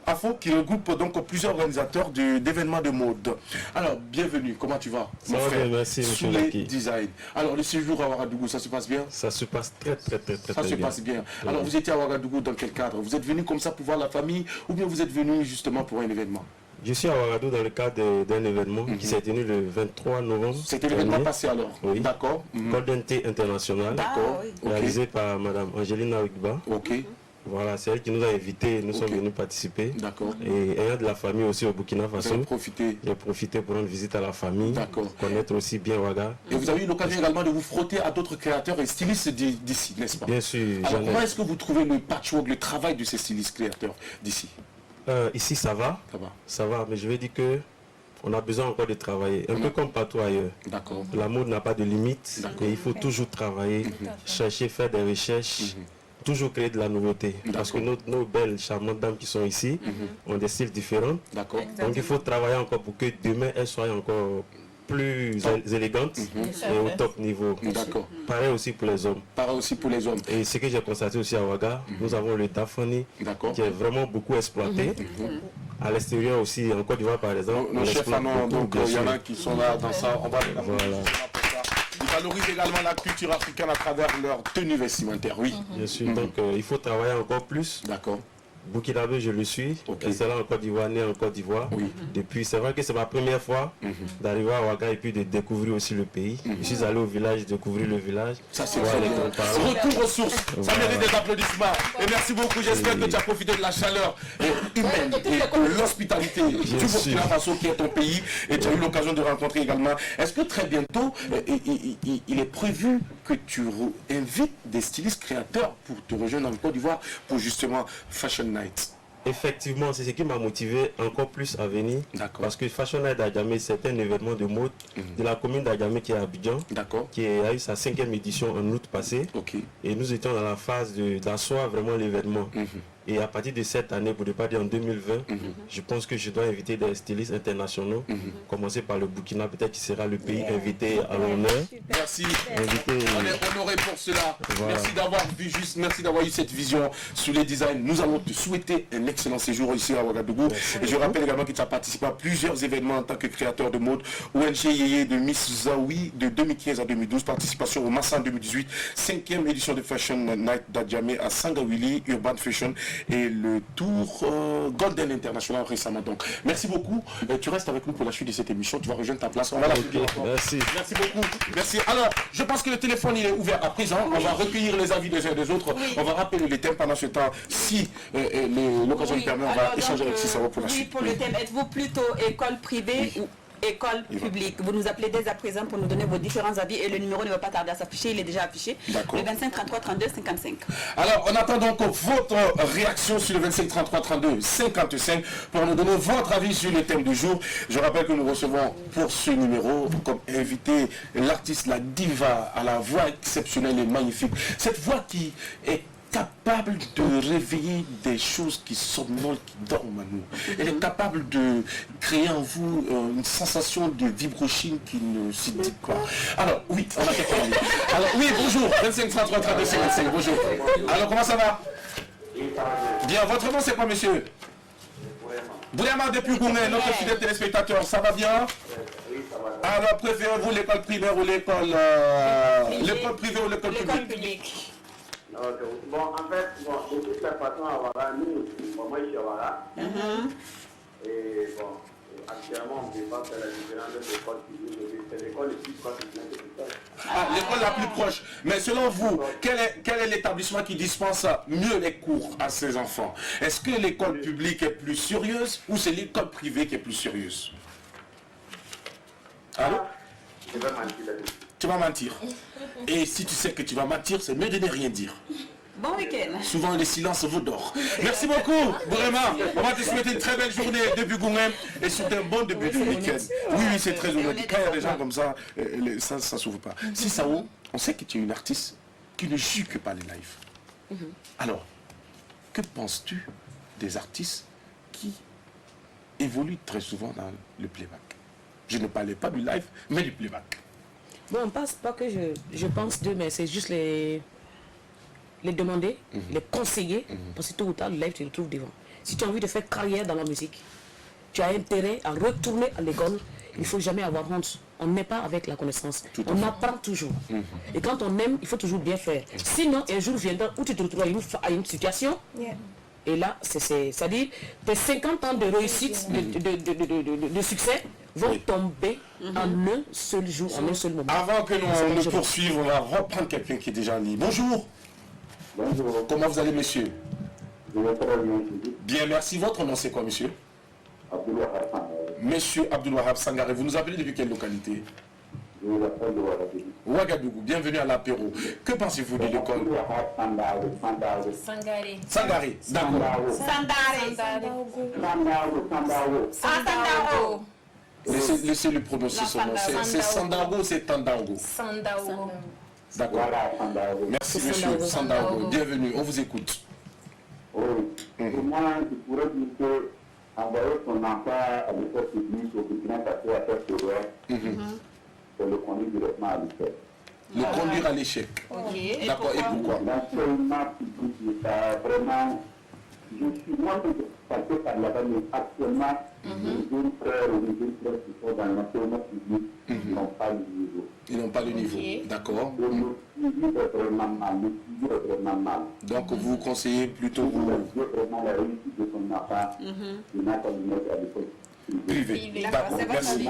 AFO qui regroupe donc plusieurs organisateurs d'événements de mode. Alors, bienvenue, comment tu vas? Ça va bien, merci, monsieur Laki. Design. Alors, le séjour à Ouagadougou, ça se passe bien? Ça se passe très bien. Ça se passe bien. Alors, vous étiez à Ouagadougou dans quel cadre? Vous êtes venu comme ça pour voir la famille ou bien vous êtes venu justement pour un événement? Je suis à Ouagadougou dans le cadre d'un événement qui s'est tenu le 23 novembre. C'était l'événement passé alors? Oui. D'accord. Golden Tea International. D'accord. Réalisé par Madame Angelina Wigba. Ok. Voilà, c'est elle qui nous a invités, nous sommes venus participer. D'accord. Et ayant de la famille aussi au Burkina Faso. J'ai profité pour rendre visite à la famille. D'accord. Connaître aussi bien Ouaga. Et vous avez eu l'occasion également de vous frotter à d'autres créateurs et stylistes d'ici, n'est-ce pas? Bien sûr. Alors, comment est-ce que vous trouvez le patchwork, le travail de ces stylistes créateurs d'ici? Ici, ça va. Ça va, mais je vais dire que on a besoin encore de travailler, un peu comme partout ailleurs. D'accord. La mode n'a pas de limite et il faut toujours travailler, chercher, faire des recherches. Toujours créer de la nouveauté. Parce que nos belles, charmantes dames qui sont ici ont des styles différents. Donc il faut travailler encore pour que demain elles soient encore plus élégantes et au top niveau. Pareil aussi pour les hommes. Pareil aussi pour les hommes. Et ce que j'ai constaté aussi à Ouaga, nous avons le Dafani qui est vraiment beaucoup exploité. À l'extérieur aussi, en Côte d'Ivoire par exemple. Nos chefs donc il y en a qui sont là dans ça. On va les Ils valorisent également la culture africaine à travers leur tenue vestimentaire, oui. Bien sûr, donc il faut travailler encore plus. D'accord. Burkinabé, je le suis. C'est là en Côte d'Ivoire, né en Côte d'Ivoire. Depuis, c'est vrai que c'est ma première fois d'arriver à Ouaga et puis de découvrir aussi le pays. Je suis allé au village, découvrir le village. Ça, c'est retour aux sources. Ça mérite des applaudissements. Et merci beaucoup. J'espère que tu as profité de la chaleur humaine et l'hospitalité du Burkina Faso qui est ton pays. Et tu as eu l'occasion de rencontrer également. Est-ce que très bientôt, il est prévu que tu invites des stylistes créateurs pour te rejoindre en Côte d'Ivoire pour justement Fashion Night? Effectivement, c'est ce qui m'a motivé encore plus à venir. Parce que Fashion Night d'Adjamé, c'est un événement de mode de la commune d'Adjamé qui est à Abidjan, qui a eu sa 5e édition en août passé. Et nous étions dans la phase d'asseoir vraiment l'événement. Et à partir de cette année, pour ne pas dire en 2020, je pense que je dois inviter des stylistes internationaux, commencer par le Burkina, peut-être qui sera le pays invité à l'honneur. Merci. On est honoré pour cela. Voilà. Merci d'avoir vu juste, merci d'avoir eu cette vision sur les designs. Nous allons te souhaiter un excellent séjour ici à Ouagadougou. Et je rappelle également que tu as participé à plusieurs événements en tant que créateur de mode. ONG Yeye de Miss Zawi de 2015 à 2012, participation au Massa en 2018, 5e édition de Fashion Night d'Adjamé à Sangawili, Urban Fashion, et le tour Golden International récemment. Donc, merci beaucoup. Tu restes avec nous pour la suite de cette émission. Tu vas rejoindre ta place. On va la publier. Merci. Merci beaucoup. Merci. Alors, je pense que le téléphone il est ouvert à présent. On va recueillir les avis des uns et des autres. On va rappeler les thèmes pendant ce temps. Si l'occasion le permet, on va échanger avec Cicero pour la suite. Pour le thème, êtes-vous plutôt école privée ou école publique? Vous nous appelez dès à présent pour nous donner vos différents avis et le numéro ne va pas tarder à s'afficher, il est déjà affiché. Le 25 33 32 55. Alors, on attend donc votre réaction sur le 25 33 32 55 pour nous donner votre avis sur le thème du jour. Je rappelle que nous recevons pour ce numéro comme invité l'artiste, la diva à la voix exceptionnelle et magnifique. Cette voix qui est capable de réveiller des choses qui somnolent, qui dorment à nous. Elle est capable de créer en vous une sensation de vibrochine qui ne se dit pas. Alors, oui, on a quelqu'un. Alors, oui, bonjour, 25 33 32 55, bonjour. Alors, comment ça va? Bien, votre nom c'est quoi, monsieur? Bouyama depuis Goumé, notre fidèle téléspectateur, ça va bien? Alors, préférez-vous l'école primaire ou l'école privée ou l'école publique? Bon, en fait, de toute la façon, à Ouaga, nous aussi, moi je suis à Ouaga. Et bon, actuellement, on ne peut pas faire la différence de l'école publique, c'est l'école plus proche de l'école. Ah, l'école la plus proche. Mais selon vous, quel est l'établissement qui dispense mieux les cours à ses enfants? Est-ce que l'école publique est plus sérieuse ou c'est l'école privée qui est plus sérieuse? Allô? Je vais mentir là-dessus. Tu vas mentir. Et si tu sais que tu vas mentir, c'est mieux de ne rien dire. Bon week-end. Souvent, le silence vous dort. Merci beaucoup, vraiment. On va te souhaiter une très belle journée début Goumem et surtout un bon début de week-end. Oui, c'est très honnête. Quand il y a des gens comme ça, ça ne s'ouvre pas. Si ça ouvre, on sait que tu es une artiste qui ne joue que par les lives. Alors, que penses-tu des artistes qui évoluent très souvent dans le playback? Je ne parlais pas du live, mais du playback. Bon, on passe pas que je pense d'eux, mais c'est juste les demander, les conseiller, parce que tôt ou tard, le live, tu le trouves devant. Si tu as envie de faire carrière dans la musique, tu as intérêt à retourner à l'école, il ne faut jamais avoir honte. On n'est pas avec la connaissance, on apprend toujours. Et quand on aime, il faut toujours bien faire. Sinon, un jour viendra où tu te retrouves à une situation, et là, c'est-à-dire, tes 50 ans de réussite, de succès, vont tomber en un seul jour, en un seul moment. Avant que nous ne poursuivions, on va reprendre quelqu'un qui est déjà en ligne. Bonjour. Bonjour. Comment vous allez, monsieur? Je vais très bien. Bien, merci. Votre nom, c'est quoi, monsieur? Abdoulouahab Sangaré. Monsieur Abdoulouahab Sangaré, vous nous appelez depuis quelle localité? Je vous appelle de Ouagadougou. Ouagadougou, bienvenue à l'apéro. Que pensez-vous de l'école? Sangaré. Sangaré, d'accord. Sandargo. Laissez le prononcer son nom. C'est Sandargo ou c'est Tandargo? Sandargo. D'accord. Merci, monsieur Sandargo. Bienvenue, on vous écoute. Oui. Pour moi, je pourrais dire que envoyer son enfant à l'école publique au Burkina Faso à faire c'est le conduire directement à l'échec. Le conduire à l'échec. D'accord, et pourquoi? L'enseignement public, ça vraiment. Moi, je suis passé par là-bas, mais actuellement, les jeunes frères ou les jeunes frères qui sont dans l'enseignement public n'ont pas le niveau. Ils n'ont pas le niveau, d'accord. Le suivi est vraiment mal, le suivi est vraiment mal. Donc vous conseillez plutôt vous... Vraiment la réussite de son enfant, il n'a qu'à le mettre à l'école privée. D'accord, merci.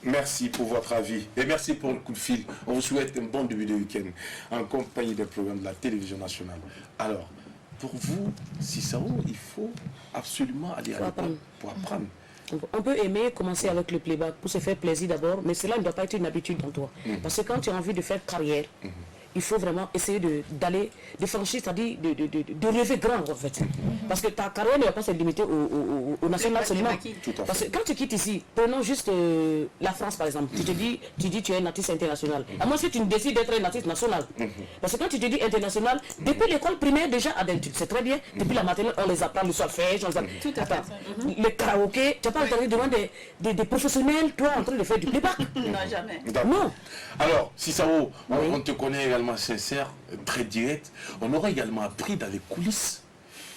Merci pour votre avis et merci pour le coup de fil. On vous souhaite un bon début de week-end en compagnie des programmes de la télévision nationale. Alors, pour vous, Cissao, il faut absolument aller à l'école pour apprendre. On peut aimer commencer avec le playback pour se faire plaisir d'abord, mais cela ne doit pas être une habitude dans toi. Parce que quand tu as envie de faire carrière, il faut vraiment essayer de franchir, c'est-à-dire de rêver grand en fait. Parce que ta carrière ne va pas se limiter au national seulement. Parce que quand tu quittes ici, prenons juste la France par exemple, tu dis tu es un artiste international. À moins que tu décides d'être un artiste national. Parce que quand tu te dis international, depuis l'école primaire déjà adulte, c'est très bien. Depuis la maternelle, on les apprend le solfège, on les apprend. Tout à fait. Le karaoké, tu n'as pas entendu devant des professionnels, toi en train de faire du playback. Non, jamais. Non. Alors, Cissao, on te connaît également sincère, très direct. On aurait également appris dans les coulisses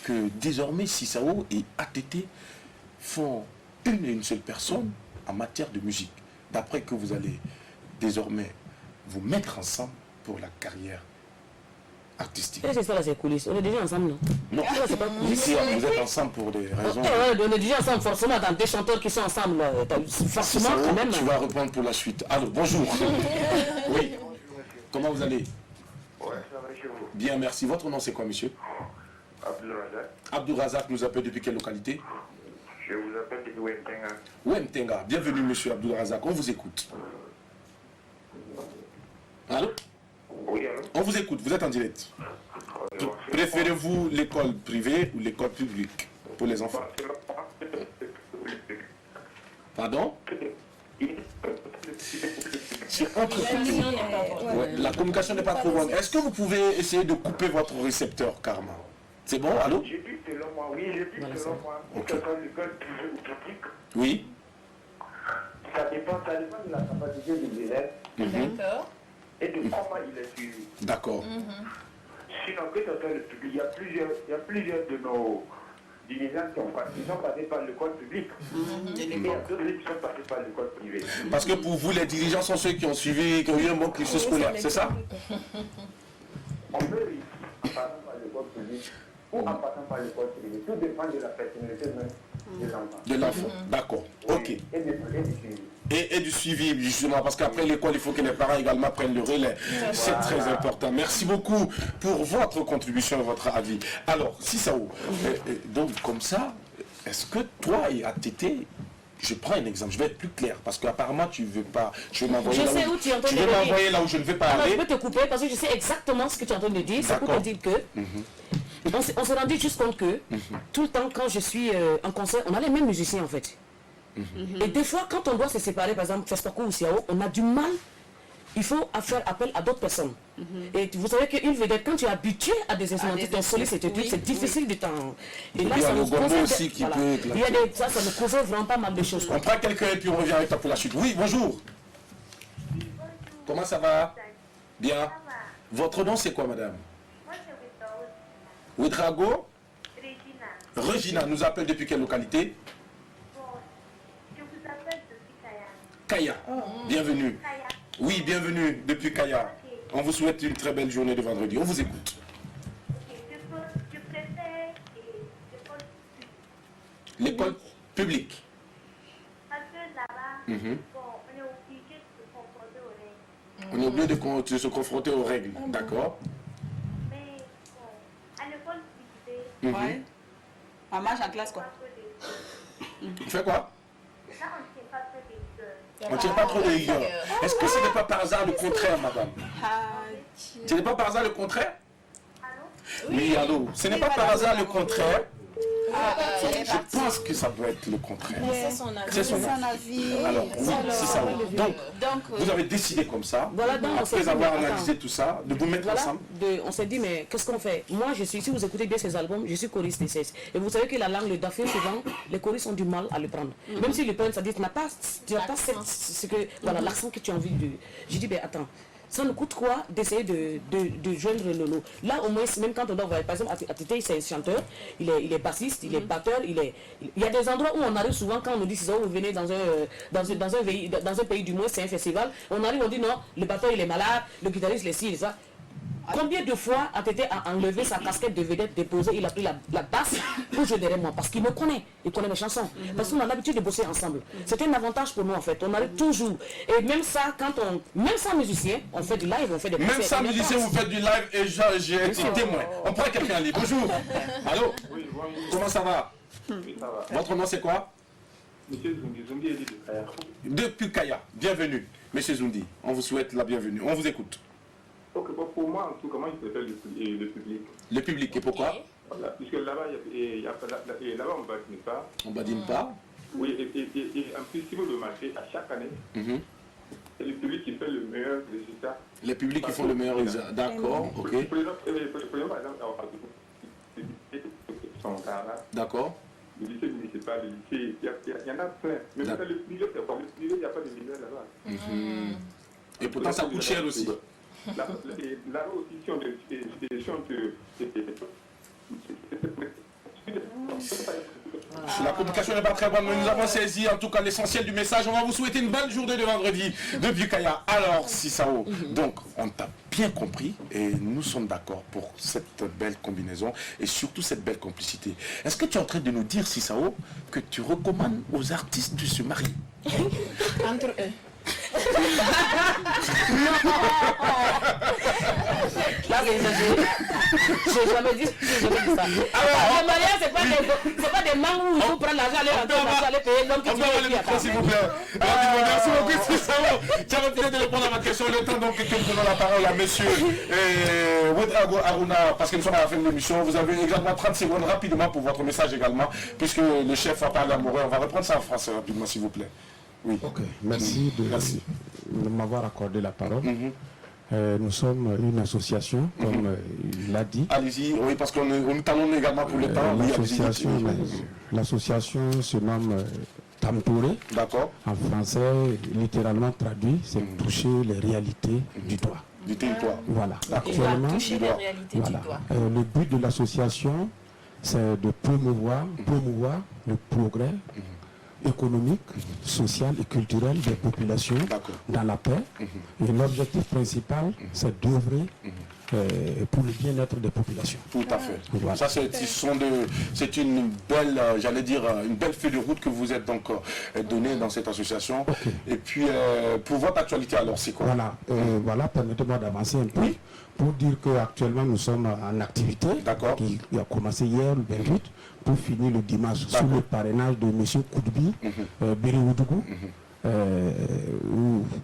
que désormais Cissao et ATT font une seule personne en matière de musique. D'après que vous allez désormais vous mettre ensemble pour la carrière artistique. C'est ça, c'est coulisses. On est déjà ensemble, non? Non, c'est pas ici, vous êtes ensemble pour des raisons... On est déjà ensemble, forcément, dans des chanteurs qui sont ensemble. Forcément, quand même. Tu vas reprendre pour la suite. Alors, bonjour. Oui. Comment vous allez? Ouais, ça va chez vous. Bien, merci. Votre nom, c'est quoi, monsieur? Abdulrazak. Abdulrazak nous appelle depuis quelle localité? Je vous appelle depuis Wemtenga. Wemtenga. Bienvenue, monsieur Abdulrazak. On vous écoute. Allô? Oui, allô? On vous écoute. Vous êtes en direct. Préférez-vous l'école privée ou l'école publique pour les enfants? Pardon? La communication n'est pas trop bonne. Est-ce que vous pouvez essayer de couper votre récepteur, Karma? C'est bon? Allô? J'ai dit selon moi, oui, j'ai dit selon moi. Que ce soit l'école privée ou publique, oui. Ça dépend de la capacité de l'élève. D'accord. Et de comment il est suivi. D'accord. Sinon, que ce soit le public, il y a plusieurs de nos dirigeants qui sont passés par l'école publique. Et il y a d'autres qui sont passés par l'école privée. Parce que pour vous, les dirigeants sont ceux qui ont suivi, qui ont eu un bon cursus scolaire, c'est ça? On peut réussir en passant par l'école publique ou en passant par l'école privée. Tout dépend de la personnalité même de l'enfant. De l'enfant, d'accord. Ok. Et du suivi, justement, parce qu'après l'école, il faut que les parents également prennent le relais. C'est très important. Merci beaucoup pour votre contribution et votre avis. Alors, Cissao, donc comme ça, est-ce que toi et ATT, je prends un exemple, je vais être plus clair, parce qu'apparemment tu ne veux pas, je vais m'envoyer là où tu veux m'envoyer là où je ne vais pas aller. Je peux te couper parce que je sais exactement ce que tu es en train de dire. C'est pour te dire que on s'est rendu juste compte que tout le temps quand je suis en concert, on a les mêmes musiciens en fait. Et des fois, quand on doit se séparer, par exemple, Fespaco ou Siao, on a du mal, il faut faire appel à d'autres personnes. Et vous savez qu'une vedette, quand tu es habitué à des instrumentistes solistes, c'est difficile de t'en... Et là, ça nous cause... Ça nous cause vraiment pas mal de choses. On prend quelqu'un et puis on revient avec toi pour la suite. Oui, bonjour. Comment ça va? Bien. Votre nom, c'est quoi, madame? Moi, c'est Ouedrago? Regina. Regina nous appelle depuis quelle localité? Je vous appelle depuis Kaya. Kaya. Bienvenue. Kaya. Oui, bienvenue depuis Kaya. On vous souhaite une très belle journée de vendredi. On vous écoute. Je préfère l'école publique. Parce que là-bas, bon, on est obligé de se confronter aux règles. On est obligé de se confronter aux règles. D'accord. Mais bon, à l'école privée, ouais. On marche en classe quoi. Tu fais quoi? Là, on ne tient pas trop des rigueur. On ne tient pas trop de rigueur. Est-ce que ce n'est pas par hasard le contraire, madame? Ce n'est pas par hasard le contraire? Oui, allô. Ce n'est pas par hasard le contraire. Je pense que ça doit être le contraire. C'est son avis. Alors, oui, c'est ça. Donc, vous avez décidé comme ça, après avoir analysé tout ça, de vous mettre ensemble. On s'est dit, mais qu'est-ce qu'on fait? Moi, je suis, si vous écoutez bien ces albums, je suis choriste des 16. Et vous savez que la langue, le dafé, souvent, les choristes ont du mal à le prendre. Même si le prennent, ça dit, tu n'as pas l'accent que tu as envie de... J'ai dit, ben attends. Ça nous coûte quoi d'essayer de joindre le lot? Là, au moins, même quand on doit voir, par exemple, Atité, c'est chanteur, il est bassiste, il est batteur, il y a des endroits où on arrive souvent quand on nous dit, vous venez dans un pays du moins, c'est un festival, on arrive, on dit non, le batteur il est malade, le guitariste il est ci, ça. Combien de fois Atité a enlevé sa casquette de vedette déposée, il a pris la basse pour jouer derrière moi, parce qu'il me connaît, il connaît mes chansons, parce qu'on a l'habitude de bosser ensemble. C'est un avantage pour nous en fait, on arrive toujours. Et même ça, même sans musicien, on fait du live, on fait des concerts. Même sans musicien, vous faites du live et j'ai été témoin. On prend quelqu'un en ligne. Bonjour. Allô? Comment ça va? Oui, ça va. Votre nom c'est quoi? Monsieur Zumbi est dit de Kaya. Depuis Kaya. Bienvenue. Monsieur Zundi, on vous souhaite la bienvenue. On vous écoute. Ok, bon, pour moi, en tout, comment il préfère le public? Le public, et pourquoi? Voilà, puisque là-bas, là-bas, on ne badine pas. On ne badine pas? Oui, et en plus, si vous remarquez, à chaque année, c'est le public qui fait le meilleur résultat. Les publics qui font le meilleur résultat, d'accord, ok. Par exemple, son Cara. D'accord. Le lycée municipal, le lycée, il y en a plein. Mais le privé, c'est quoi? Le privé, il n'y a pas de lumière là-bas. Et pourtant, ça coûte cher aussi. Là-bas aussi, si on La communication n'est pas très bonne, mais nous avons saisi en tout cas l'essentiel du message. On va vous souhaiter une bonne journée de vendredi depuis Kaya. Alors, Sissao, donc on t'a bien compris et nous sommes d'accord pour cette belle combinaison et surtout cette belle complicité. Est-ce que tu es en train de nous dire, Sissao, que tu recommandes aux artistes de se marier entre eux? Là, j'ai jamais dit ça. Le mariage, c'est pas des mains où il faut prendre l'argent, aller payer. Donc, on peut avoir le micro, s'il vous plaît. Merci beaucoup, Sissao. Tu as refusé de répondre à ma question. Le temps donc que nous donnons la parole à monsieur Ouedraogo Aruna, parce que nous sommes à la fin de l'émission. Vous avez exactement 30 secondes rapidement pour votre message également, puisque le chef a parlé amoureux. On va reprendre ça en français rapidement, s'il vous plaît. Oui. Ok, merci de m'avoir accordé la parole. Nous sommes une association, comme il l'a dit. Allez-y, oui, parce qu'on nous talonne également pour le temps. L'association se nomme Tamtouré. D'accord. En français, littéralement traduit, c'est toucher les réalités du doigt. Du territoire. Voilà. Actuellement, toucher les réalités du doigt. Le but de l'association, c'est de promouvoir le progrès économique, social et culturel des populations dans la paix. Et l'objectif principal, c'est d'œuvrer pour le bien-être des populations. Tout à fait. Voilà. Ça, c'est une belle, j'allais dire, une belle feuille de route que vous êtes donc donnée dans cette association. Et puis, pour votre actualité, alors, c'est quoi? Voilà, permettez-moi d'avancer un peu pour dire qu'actuellement, nous sommes en activité qui a commencé hier, le 28, pour finir le dimanche, sous le parrainage de M. Koudbi, Berioudougou,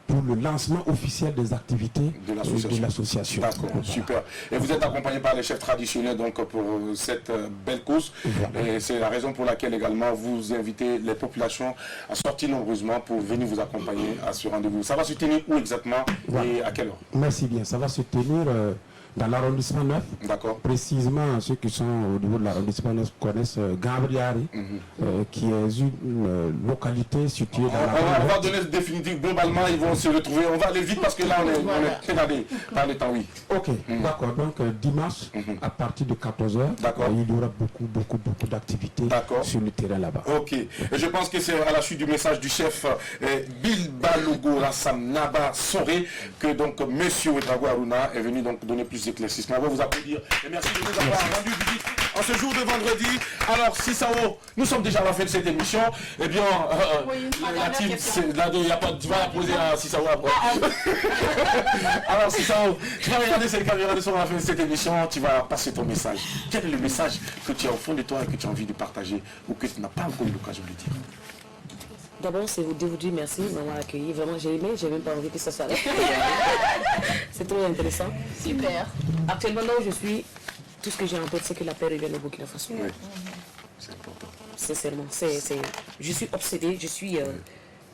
pour le lancement officiel des activités de l'association. D'accord, super. Et vous êtes accompagné par les chefs traditionnels donc, pour cette belle cause. Et c'est la raison pour laquelle également vous invitez les populations à sortir nombreusement pour venir vous accompagner à ce rendez-vous. Ça va se tenir où exactement et à quelle heure? Merci bien. Ça va se tenir dans l'arrondissement 9. D'accord. Précisément, ceux qui sont au niveau de l'arrondissement 9 connaissent Gabriari, qui est une localité située dans la... On va donner définitivement, globalement, ils vont se retrouver. On va aller vite parce que là, on est très par le temps, oui. Ok, d'accord. Donc, dimanche, à partir de 14h, il y aura beaucoup d'activités sur le terrain là-bas. Ok. Et je pense que c'est à la suite du message du chef Bilbalogo Rassam Naba Soré que donc M. Ouedraogo Aruna est venu donc donner plus d'éclaircissements. On va vous applaudir et merci de nous avoir rendu visite en ce jour de vendredi. Alors, Sissao, nous sommes déjà à la fin de cette émission. Eh bien, la team, il n'y a pas, tu vas la poser à Sissao après. Alors, Sissao, tu vas regarder cette caméra de son à la fin de cette émission, tu vas passer ton message. Quel est le message que tu as au fond de toi et que tu as envie de partager ou que tu n'as pas encore eu l'occasion de dire? D'abord, c'est vous dire merci de m'avoir accueilli. Vraiment, j'ai aimé, j'ai même pas envie que ça s'arrête. C'est trop intéressant. Super. Actuellement, là où je suis, tout ce que j'ai en tête, c'est que la paix revienne au Burkina Faso. Oui. C'est important. Sincèrement, je suis obsédée,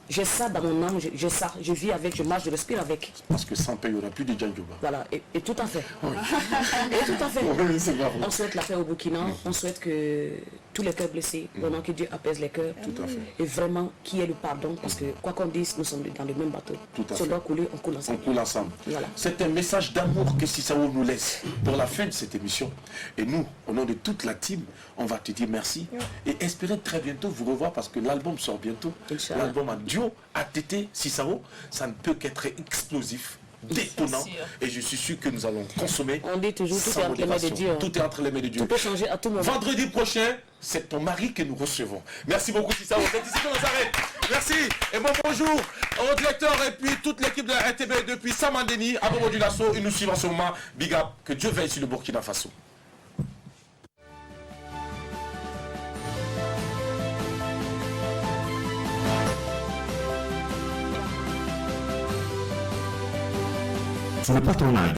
j'ai ça dans mon âme, je vis avec, je marche, je respire avec. Parce que sans paix, il n'y aura plus de Djandjouba. Voilà, et tout à fait. Oui. Et tout à fait. Oui, on souhaite la paix au Burkina, on souhaite que tous les cœurs blessés, vraiment que Dieu apaise les cœurs. Et vraiment qu'il y ait le pardon, parce que quoi qu'on dise, nous sommes dans le même bateau. Si on doit couler, on coule ensemble. On coule ensemble. Voilà. C'est un message d'amour que Sissao nous laisse pour la fin de cette émission. Et nous, au nom de toute la team, on va te dire merci et espérer très bientôt vous revoir parce que l'album sort bientôt. L'album en duo ATT Sissao, ça ne peut qu'être explosif, détonnant, et je suis sûr que nous allons consommer. On dit toujours tout est entre les mains de Dieu. Tout est entre les mains de Dieu. Tout peut changer à tout moment. Vendredi prochain, c'est ton mari que nous recevons. Merci beaucoup Sissao. C'est ici que nous arrête. Merci et bon bonjour au directeur et puis toute l'équipe de la RTB depuis Samandeni à Bobo du Lasso. Et nous suivons en ce moment. Big up, que Dieu veille sur le Burkina Faso. Ce n'est pas ton âge.